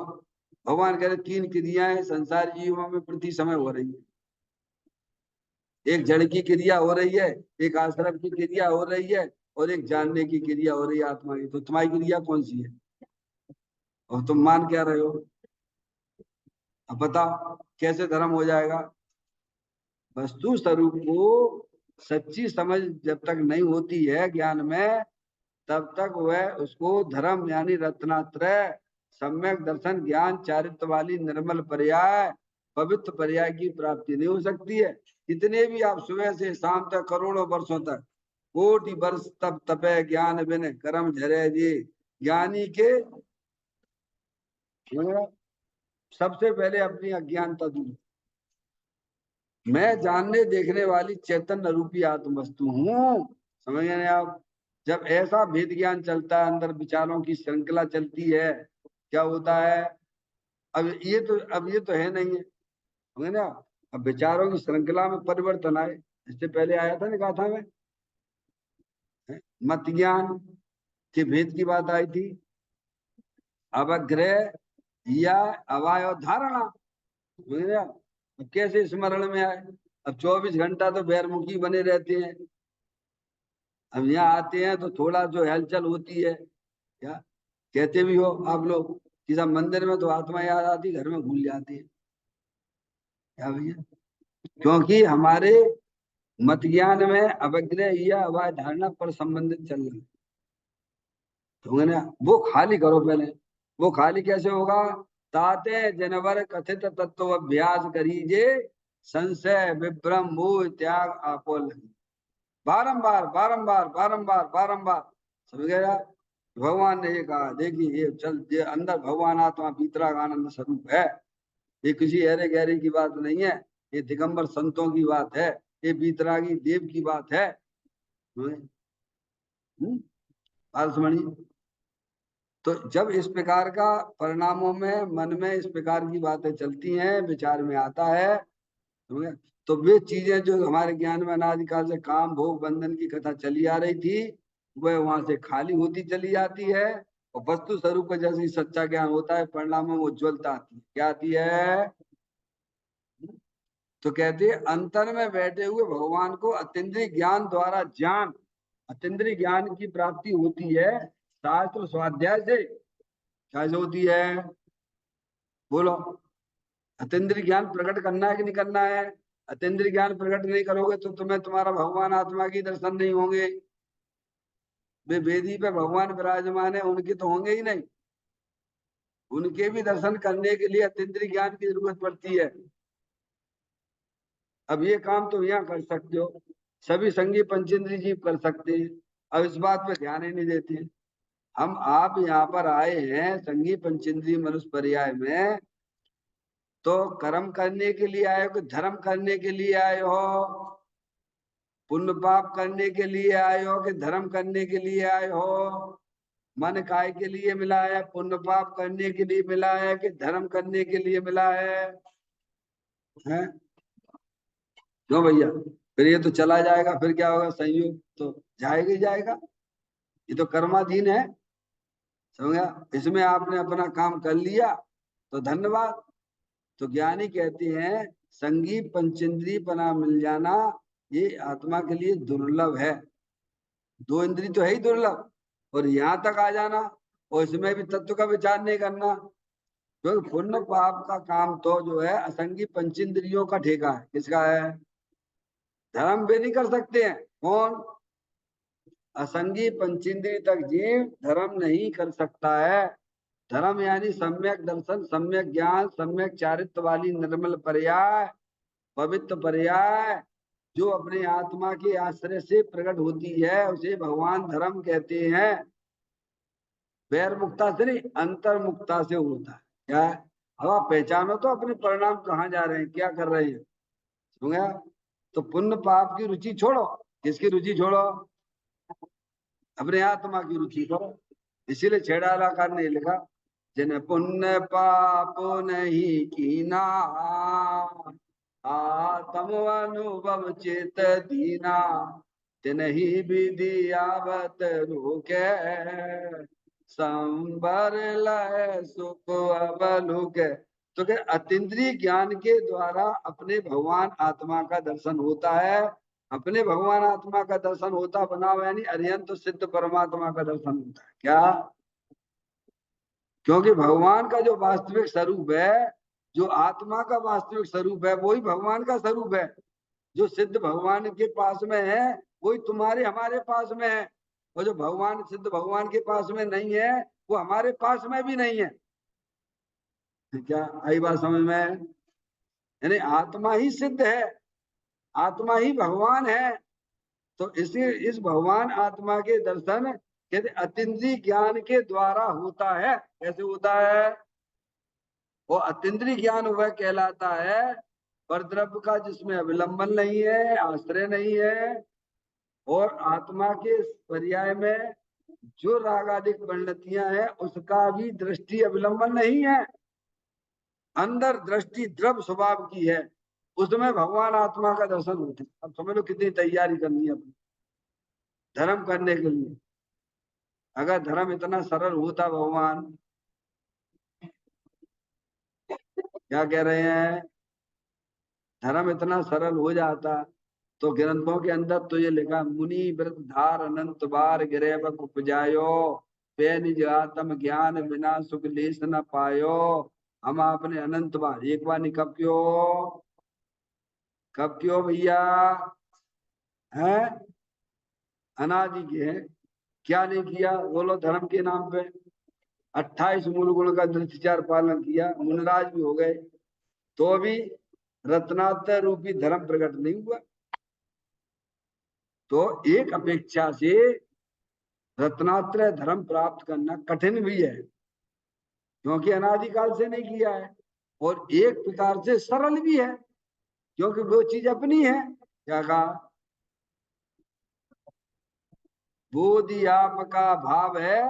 भगवान कह रहे तीन क्रियाएं संसार जीवों में प्रति समय हो रही है। एक जड़ की क्रिया हो रही है, एक आश्रम की क्रिया हो रही है, और एक जानने की क्रिया हो रही है आत्मा की। तो तुम्हारी क्रिया कौन सी है? और तुम मान क्या रहे हो? अब बताओ कैसे धर्म हो जाएगा? वस्तु स्वरूप को सच्ची समझ जब तक नहीं होती है ज्ञान में, तब तक वह उसको धर्म यानी रत्नात्रय, सम्यक दर्शन, ज्ञान, चारित्र वाली निर्मल पर्याय, पवित्र पर्याय की प्राप्ति नहीं हो सकती है। कितने भी आप सुबह से शाम तक करोड़ों वर्षों तक कोटि वर्ष तप तपे ज्ञान बिन कर्म झरे जी। ज्ञानी के सबसे पहले अपनी अज्ञानता दूर। मैं जानने देखने वाली चैतन्य रूपी आत्म वस्तु हूँ। समझ गए आप? जब ऐसा भेद ज्ञान चलता है, अंदर विचारों की श्रृंखला चलती है, क्या होता है? अब ये तो है नहीं है, समझे ना? अब विचारों की श्रृंखला में परिवर्तन आए। इससे पहले आया था ना गाथा में, मत ज्ञान के भेद की बात आई थी। अवग्रह या अवयव धारणा, समझ रहे आप? अब कैसे स्मरण में आए? अब 24 घंटा तो बैरमुखी बने रहते हैं। अब यहाँ आते हैं तो थोड़ा जो हलचल होती है, क्या कहते भी हो आप लोग कि सब मंदिर में तो आत्मा याद आती, घर में भूल जाती है। क्या भैया? क्योंकि हमारे मत ज्ञान में अवग्रह या अवय धारणा पर संबंधित चल रहा है। तो ना वो खाली करो पहले। वो खाली कैसे होगा? ताते जनवर कथित तत्व अभ्यास करीजे, संशय विभ्रम मोह त्याग आपो लगी। बारंबार बारंबार बारंबार बारंबार, समझ गया। भगवान ने ये कहा, देखिए ये चल, ये अंदर भगवान आत्मा वीतराग आनंद स्वरूप है। ये किसी अरे गहरे की बात नहीं है, ये दिगंबर संतों की बात है, ये वीतरागी देव की बात है। बात समझिए। तो जब इस प्रकार का परिणामों में मन में इस प्रकार की बातें चलती हैं, विचार में आता है, तो वे चीजें जो हमारे ज्ञान में अनादिकाल से काम भोग बंधन की कथा चली आ रही थी, वह वहां से खाली होती चली जाती है। और वस्तु स्वरूप का जैसे ही सच्चा ज्ञान होता है, परिणामों में उज्ज्वलता आती है। क्या आती है? तो कहते हैं अंतर में बैठे हुए भगवान को अतीन्द्रिय ज्ञान द्वारा ज्ञान, अतीन्द्रिय ज्ञान की प्राप्ति होती है शास्त्र स्वाध्याय से। कैसे होती है? बोलो। अतीन्द्रिय ज्ञान प्रकट करना है कि नहीं करना है? अतीन्द्रिय ज्ञान प्रकट नहीं करोगे तो तुम्हें तुम्हारा भगवान आत्मा की दर्शन नहीं होंगे। वे वेदी पे भगवान विराजमान है, उनके तो होंगे ही नहीं। उनके भी दर्शन करने के लिए अतीन्द्रिय ज्ञान की जरूरत पड़ती है। अब ये काम तो यहाँ कर सकते हो, सभी संगी पंचेंद्रिय जीव कर सकते हैं। अब इस बात पे ध्यान ही नहीं देते। हम आप यहाँ पर आए हैं संगी पंचेंद्रिय मनुष्य पर्याय में, तो कर्म करने के लिए आए हो कि धर्म करने के लिए आए हो? पुण्य पाप करने के लिए आए हो कि धर्म करने के लिए आए हो? मन काय के लिए मिला है? पुण्य पाप करने के लिए मिला है कि धर्म करने के लिए मिला है? क्यों भैया? फिर ये तो चला जाएगा, फिर क्या होगा? संयोग तो जाएगा ही जाएगा। ये तो कर्माधीन है, समझा। इसमें आपने अपना काम कर लिया तो धन्यवाद। तो ज्ञानी कहते हैं संगी पंचेंद्रिय पना मिल जाना ये आत्मा के लिए दुर्लभ है। दो इंद्रिय तो है ही दुर्लभ, और यहाँ तक आ जाना और इसमें भी तत्व का विचार नहीं करना। क्योंकि पुण्य पाप का काम तो जो है असंगी पंचेंद्रियों का ठेका है। किसका है? धर्म भी नहीं कर सकते हैं। कौन? असंगी पंचेंद्रिय तक जीव धर्म नहीं कर सकता है। धर्म यानी सम्यक दर्शन, सम्यक ज्ञान, सम्यक चारित्र वाली निर्मल पर्याय, पवित्र पर्याय जो अपने आत्मा के आश्रय से प्रकट होती है, उसे भगवान धर्म कहते हैं। वैर मुक्ता से नहीं, अंतर मुक्ता से होता है। क्या है? अब आप पहचानो तो अपने परिणाम कहाँ जा रहे हैं, क्या कर रहे हैं। समझा। तो पुण्य पाप की रुचि छोड़ो। किसकी रुचि छोड़ो? अपने आत्मा की रुचि करो। इसीलिए छेड़ालाकार ने लिखा, जिन पुण्य पाप नहीं कीना, आत्म अनुभव चेत दीना, तिनहि विधि आवत रुके, संबर लय सुख अवलुके। तो क्या अतीन्द्रिय ज्ञान के द्वारा अपने भगवान आत्मा का दर्शन होता है। अपने भगवान आत्मा का दर्शन होता बना यानी अरिहंत सिद्ध परमात्मा का दर्शन होता है। क्या? क्योंकि भगवान का जो वास्तविक स्वरूप है, जो आत्मा का वास्तविक स्वरूप है, वही भगवान का स्वरूप है। जो सिद्ध भगवान के पास में है वही तुम्हारे हमारे पास में है, और जो भगवान सिद्ध भगवान के पास में नहीं है वो हमारे पास में भी नहीं है। क्या आई बात समझ में? यानी आत्मा ही सिद्ध है, आत्मा ही भगवान है। तो इसी इस भगवान आत्मा के दर्शन कहते अतीन्द्रिय ज्ञान के द्वारा होता है। कैसे होता है? वो अतीन्द्रिय ज्ञान वह कहलाता है परद्रव्य का जिसमें अविलंबन नहीं है, आश्रय नहीं है, और आत्मा के पर्याय में जो रागादिक परिणतियां हैं उसका भी दृष्टि अविलंबन नहीं है। अंदर दृष्टि द्रव स्वभाव की है, उसमें भगवान आत्मा का दर्शन होता है। अब समझ लो कितनी तैयारी करनी है अपनी धर्म करने के लिए। अगर धर्म इतना सरल होता, भगवान क्या कह रहे हैं, धर्म इतना सरल हो जाता तो ग्रंथों के अंदर तो ये लिखा, मुनि व्रत धार अनंत बार गिरेब उपजायो, पे निज आत्म ज्ञान बिना सुख लेस न पायो। हम आपने अनंत बार, एक बार नहीं, कब क्यों, कब क्यों भैया है? अनादि के हैं। क्या नहीं किया बोलो धर्म के नाम पे? 28 मूल गुण का दृष्टिचार पालन किया, मुनराज भी हो गए, तो भी रत्नात्रय रूपी धर्म प्रकट नहीं हुआ। तो एक अपेक्षा से रत्नात्रय धर्म प्राप्त करना कठिन भी है, क्योंकि अनादिकाल से नहीं किया है, और एक प्रकार से सरल भी है, क्योंकि वो चीज अपनी है। क्या कहा? बोधि आपका भाव है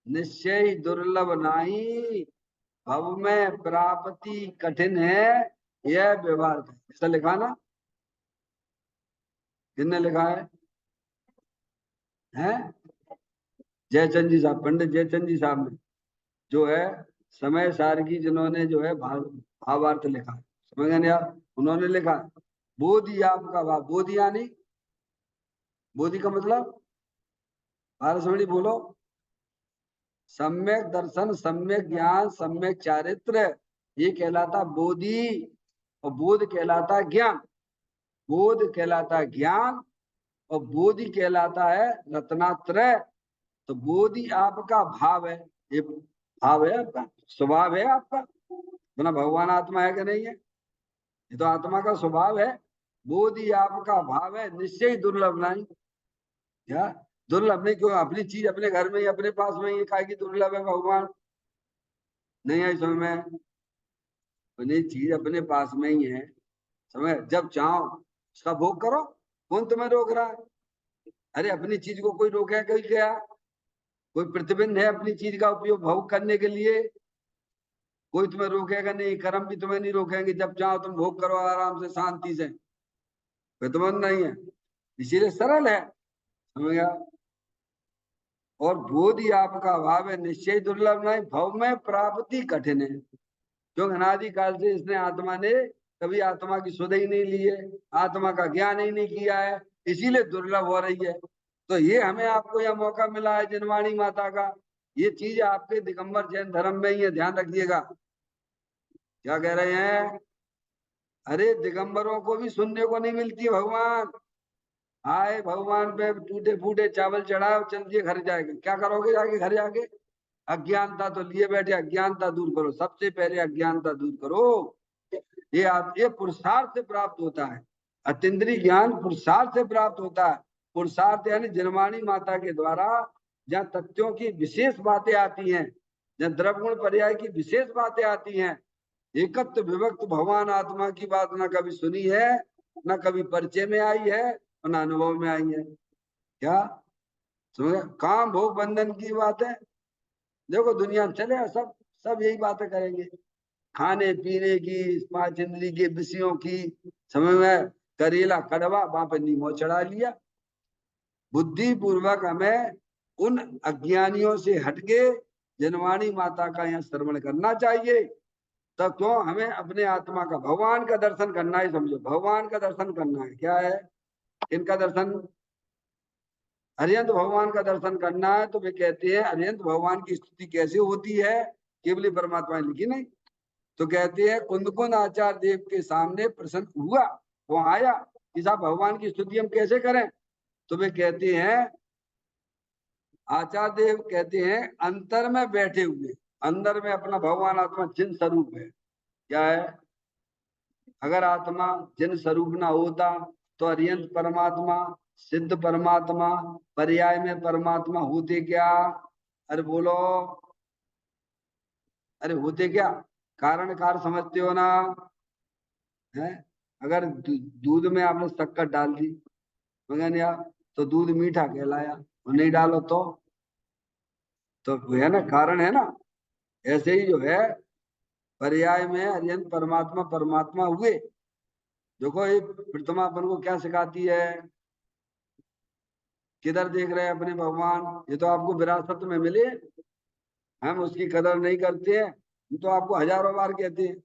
निश्चय दुर्लभ नाही, भव में प्राप्ति कठिन है, यह व्यवहार है। ऐसा लिखा ना? किसने लिखा है? हैं? जयचंद जी साहब, पंडित जयचंद जी साहब ने जो है समय सार की, जिन्होंने जो है भावार्थ लिखा है, समझ गए ना आप? उन्होंने लिखा बोधि आपका भाव, बोधि यानी, बोधि का मतलब भारत बोलो, सम्यक दर्शन, सम्यक ज्ञान, सम्यक चारित्र, ये कहलाता बोधि। और बोध कहलाता ज्ञान, बोध कहलाता ज्ञान, और बोधि कहलाता है रत्नात्रय। तो बोधि आपका भाव है, ये भाव है आपका, स्वभाव है आपका। अपना भगवान आत्मा है कि नहीं है? ये तो आत्मा का स्वभाव है। बोधि आपका भाव है निश्चय दुर्लभ नहीं। क्या दुर्लभ नहीं? क्यों? अपनी चीज अपने घर में ही, अपने पास में ही, काहे की दुर्लभ है भगवान? नहीं आई समझ में? अपनी चीज अपने पास में ही है, समझ? जब चाहो उसका भोग करो, कौन तुम्हें रोक रहा है? अरे अपनी चीज को कोई रोके कोई क्या? कोई प्रतिबंध है अपनी चीज का उपयोग भोग करने के लिए? कोई तुम्हें रोकेगा नहीं, कर्म भी तुम्हें नहीं रोकेंगे, जब चाहो तुम भोग करो आराम से शांति से, प्रतिबंध नहीं है। इसीलिए सरल है, समझ गया? और बोधि आपका भाव है निश्चय दुर्लभ नहीं, भव में प्राप्ति कठिन है, क्योंकि अनादिकाल से इसने आत्मा ने कभी आत्मा की सुध ही नहीं ली है, आत्मा का ज्ञान ही नहीं किया है, इसीलिए दुर्लभ हो रही है। तो ये हमें आपको यह मौका मिला है जिनवाणी माता का, ये चीज आपके दिगंबर जैन धर्म में ही है, ध्यान रखिएगा। क्या कह रहे हैं? अरे दिगंबरों को भी सुनने को नहीं मिलती है भगवान। आए भगवान पे टूटे फूटे चावल चढ़ाओ, चल दिए घर जाएगा, क्या करोगे जाके घर जाके? अज्ञानता तो लिए बैठे, अज्ञानता दूर करो, सबसे पहले अज्ञानता दूर करो। ये आप, ये पुरुषार्थ से प्राप्त होता है, अतीन्द्रिय ज्ञान पुरुषार्थ से प्राप्त होता है। पुरुषार्थ यानी जनवाणी माता के द्वारा जहाँ तथ्यों की विशेष बातें आती हैं, जहाँ द्रव्य पर्याय की विशेष बातें आती हैं, एकत्व विभक्त भगवान आत्मा की बात ना कभी सुनी है, ना कभी परिचय में आई है, और ना अनुभव में आई है। क्या समझ? काम भोग बंधन की बात है। देखो दुनिया में चले सब सब यही बातें करेंगे, खाने पीने की, पांच इंद्री के विषयों की, समझ में? करेला कड़वा, वहां पर नींबू चढ़ा लिया। बुद्धि पूर्वक हमें उन अज्ञानियों से हटके जनवाणी माता का यहाँ श्रवण करना चाहिए। तब क्यों हमें अपने आत्मा का, भगवान का दर्शन करना है, समझो भगवान का दर्शन करना है। क्या है? इनका दर्शन, अरिहंत भगवान का दर्शन करना है। तो वे कहते हैं अरिहंत भगवान की स्तुति कैसे होती है, केवली परमात्मा ने लिखी नहीं। तो कहते हैं कुंदकुंद आचार्य देव के सामने प्रसन्न हुआ, वो आया कि साहब भगवान की स्तुति हम कैसे करें? तो वे कहते हैं, आचार्य देव कहते हैं अंतर में बैठे हुए, अंदर में अपना भगवान आत्मा जिन स्वरूप है। क्या है? अगर आत्मा जिन स्वरूप ना होता तो अरिहंत परमात्मा, सिद्ध परमात्मा, पर्याय में परमात्मा होते क्या? अरे बोलो, अरे होते क्या? कारण कार समझते हो ना? है? अगर दूध में आपने शक्कर डाल दी, मगर यार, तो दूध मीठा कहलाया, और नहीं डालो तो वो है ना, कारण है ना। ऐसे ही जो है पर्याय में अरिहंत परमात्मा परमात्मा हुए। देखो ये प्रतिमा अपन को क्या सिखाती है? किधर देख रहे हैं अपने भगवान? ये तो आपको विरासत में मिले, हम उसकी कदर नहीं करते हैं। हम तो आपको हजारों बार कहते हैं,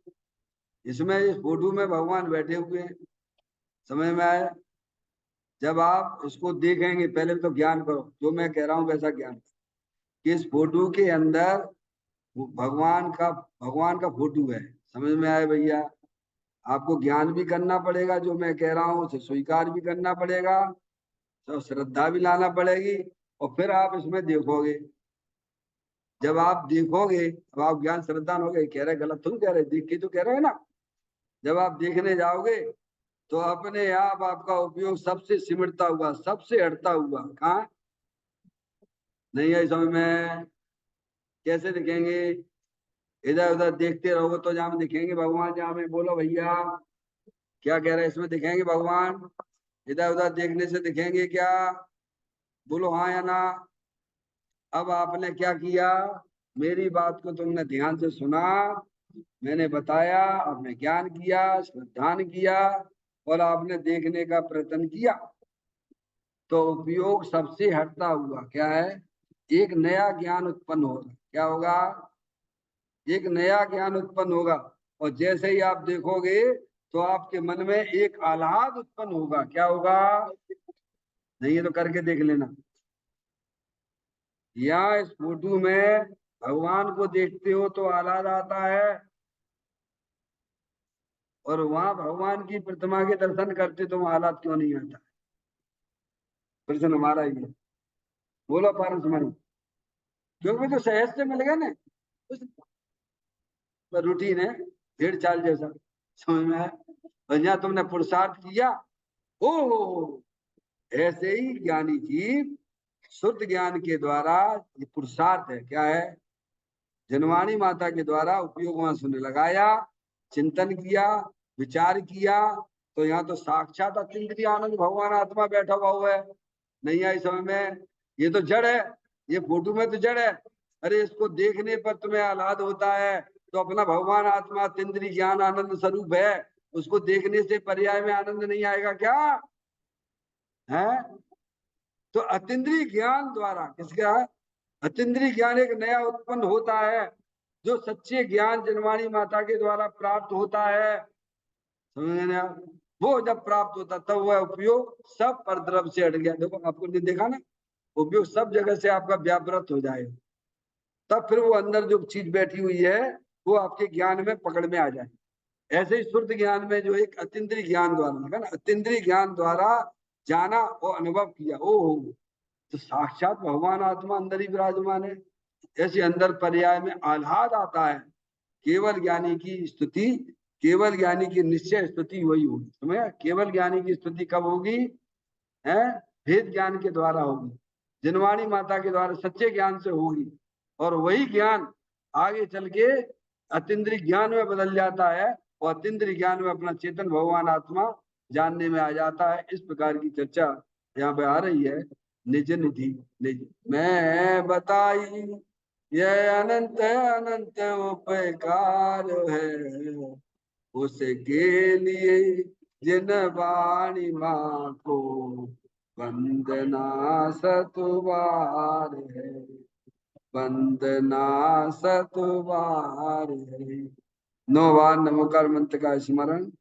इसमें इस फोटो में भगवान बैठे हुए हैं, समझ में आया? जब आप उसको देखेंगे, पहले तो ज्ञान करो, जो मैं कह रहा हूँ वैसा ज्ञान। कि इस फोटो के अंदर वो भगवान का फोटो है, समझ में आए भैया? आपको ज्ञान भी करना पड़ेगा, जो मैं कह रहा हूँ उसे स्वीकार भी करना पड़ेगा, तो श्रद्धा भी लाना पड़ेगी, और फिर आप इसमें देखोगे। जब आप देखोगे, अब आप ज्ञान श्रद्धान हो गए, कह रहे गलत तुम कह रहे, देख के तो कह रहे हो ना। जब आप देखने जाओगे तो अपने आप आपका उपयोग सबसे सिमटता हुआ, सबसे हटता हुआ, कहाँ नहीं है समझ में। कैसे दिखेंगे? इधर उधर देखते रहोगे तो जहाँ दिखेंगे भगवान, जहाँ में बोलो भैया क्या कह रहे हैं, इसमें दिखेंगे भगवान? इधर उधर देखने से दिखेंगे क्या? बोलो हाँ या ना। अब आपने क्या किया, मेरी बात को तुमने ध्यान से सुना, मैंने बताया, आपने ज्ञान किया, श्रद्धान किया, और आपने देखने का प्रयत्न किया, तो उपयोग सबसे हटता हुआ क्या है, एक नया ज्ञान उत्पन्न होगा। क्या होगा? एक नया ज्ञान उत्पन्न होगा। और जैसे ही आप देखोगे तो आपके मन में एक आह्लाद उत्पन्न होगा। क्या होगा? नहीं है तो करके देख लेना। यहाँ इस फोटो में भगवान को देखते हो तो आह्लाद आता है, और वहां भगवान की प्रतिमा के दर्शन करते तो वहां आह्लाद क्यों नहीं आता? प्रश्न हमारा ही है। बोलो पारस मणि, क्योंकि तो सहज से मिल गए ना, रूटीन है, भेड़ चाल जैसा, समझ में है। और यहाँ तुमने पुरुषार्थ किया, ओ हो, ऐसे ही ज्ञानी जी शुद्ध ज्ञान के द्वारा, ये पुरुषार्थ है, क्या है, जनवाणी माता के द्वारा उपयोग वहां सुनने लगाया, चिंतन किया, विचार किया, तो यहाँ तो साक्षात अतीन्द्रिय आनंद भगवान आत्मा बैठा हुआ है। नहीं आई समझ में? ये तो जड़ है, ये फोटो में तो जड़ है। अरे इसको देखने पर तुम्हें आह्लाद होता है, तो अपना भगवान आत्मा अतीन्द्रिय ज्ञान आनंद स्वरूप है, उसको देखने से पर्याय में आनंद नहीं आएगा क्या है? तो अतीन्द्रिय ज्ञान द्वारा, किसका? अतीन्द्रिय ज्ञान एक नया उत्पन्न होता है, जो सच्चे ज्ञान जनवाणी माता के द्वारा प्राप्त होता है, समझ में आप? वो जब प्राप्त होता तब वह उपयोग सब परद्रव से हट गया। देखो आपको नहीं देखा ना, उपयोग सब जगह से आपका व्यापृत हो जाएगा, तब फिर वो अंदर जो चीज बैठी हुई है वो आपके ज्ञान में पकड़ में आ जाए। ऐसे ही शुद्ध ज्ञान में जो एक अतीन्द्रिय ज्ञान द्वारा, देखा ना, अतीन्द्रिय ज्ञान द्वारा जाना और अनुभव किया, ओ तो साक्षात भगवान आत्मा अंदर ही विराजमान है। ऐसे अंदर पर्याय में आह्लाद आता है। केवल ज्ञानी की स्तुति, केवल ज्ञानी की निश्चय स्तुति वही होगी। समझ? केवल ज्ञानी की स्तुति कब होगी? है भेद ज्ञान के द्वारा होगी, जिनवाणी माता के द्वारा सच्चे ज्ञान से होगी, और वही ज्ञान आगे चल के अतीन्द्रिय ज्ञान में बदल जाता है, और अतीन्द्रिय ज्ञान में अपना चेतन भगवान आत्मा जानने में आ जाता है। इस प्रकार की चर्चा यहाँ पे आ रही है। निज निधि निज मैं बताई, यह अनंत अनंत उपकार है, उसके लिए जिन वाणी माँ को वंदना सतुबार है, वंदना सतुबार है। 9 बार नमोकार मंत्र का स्मरण।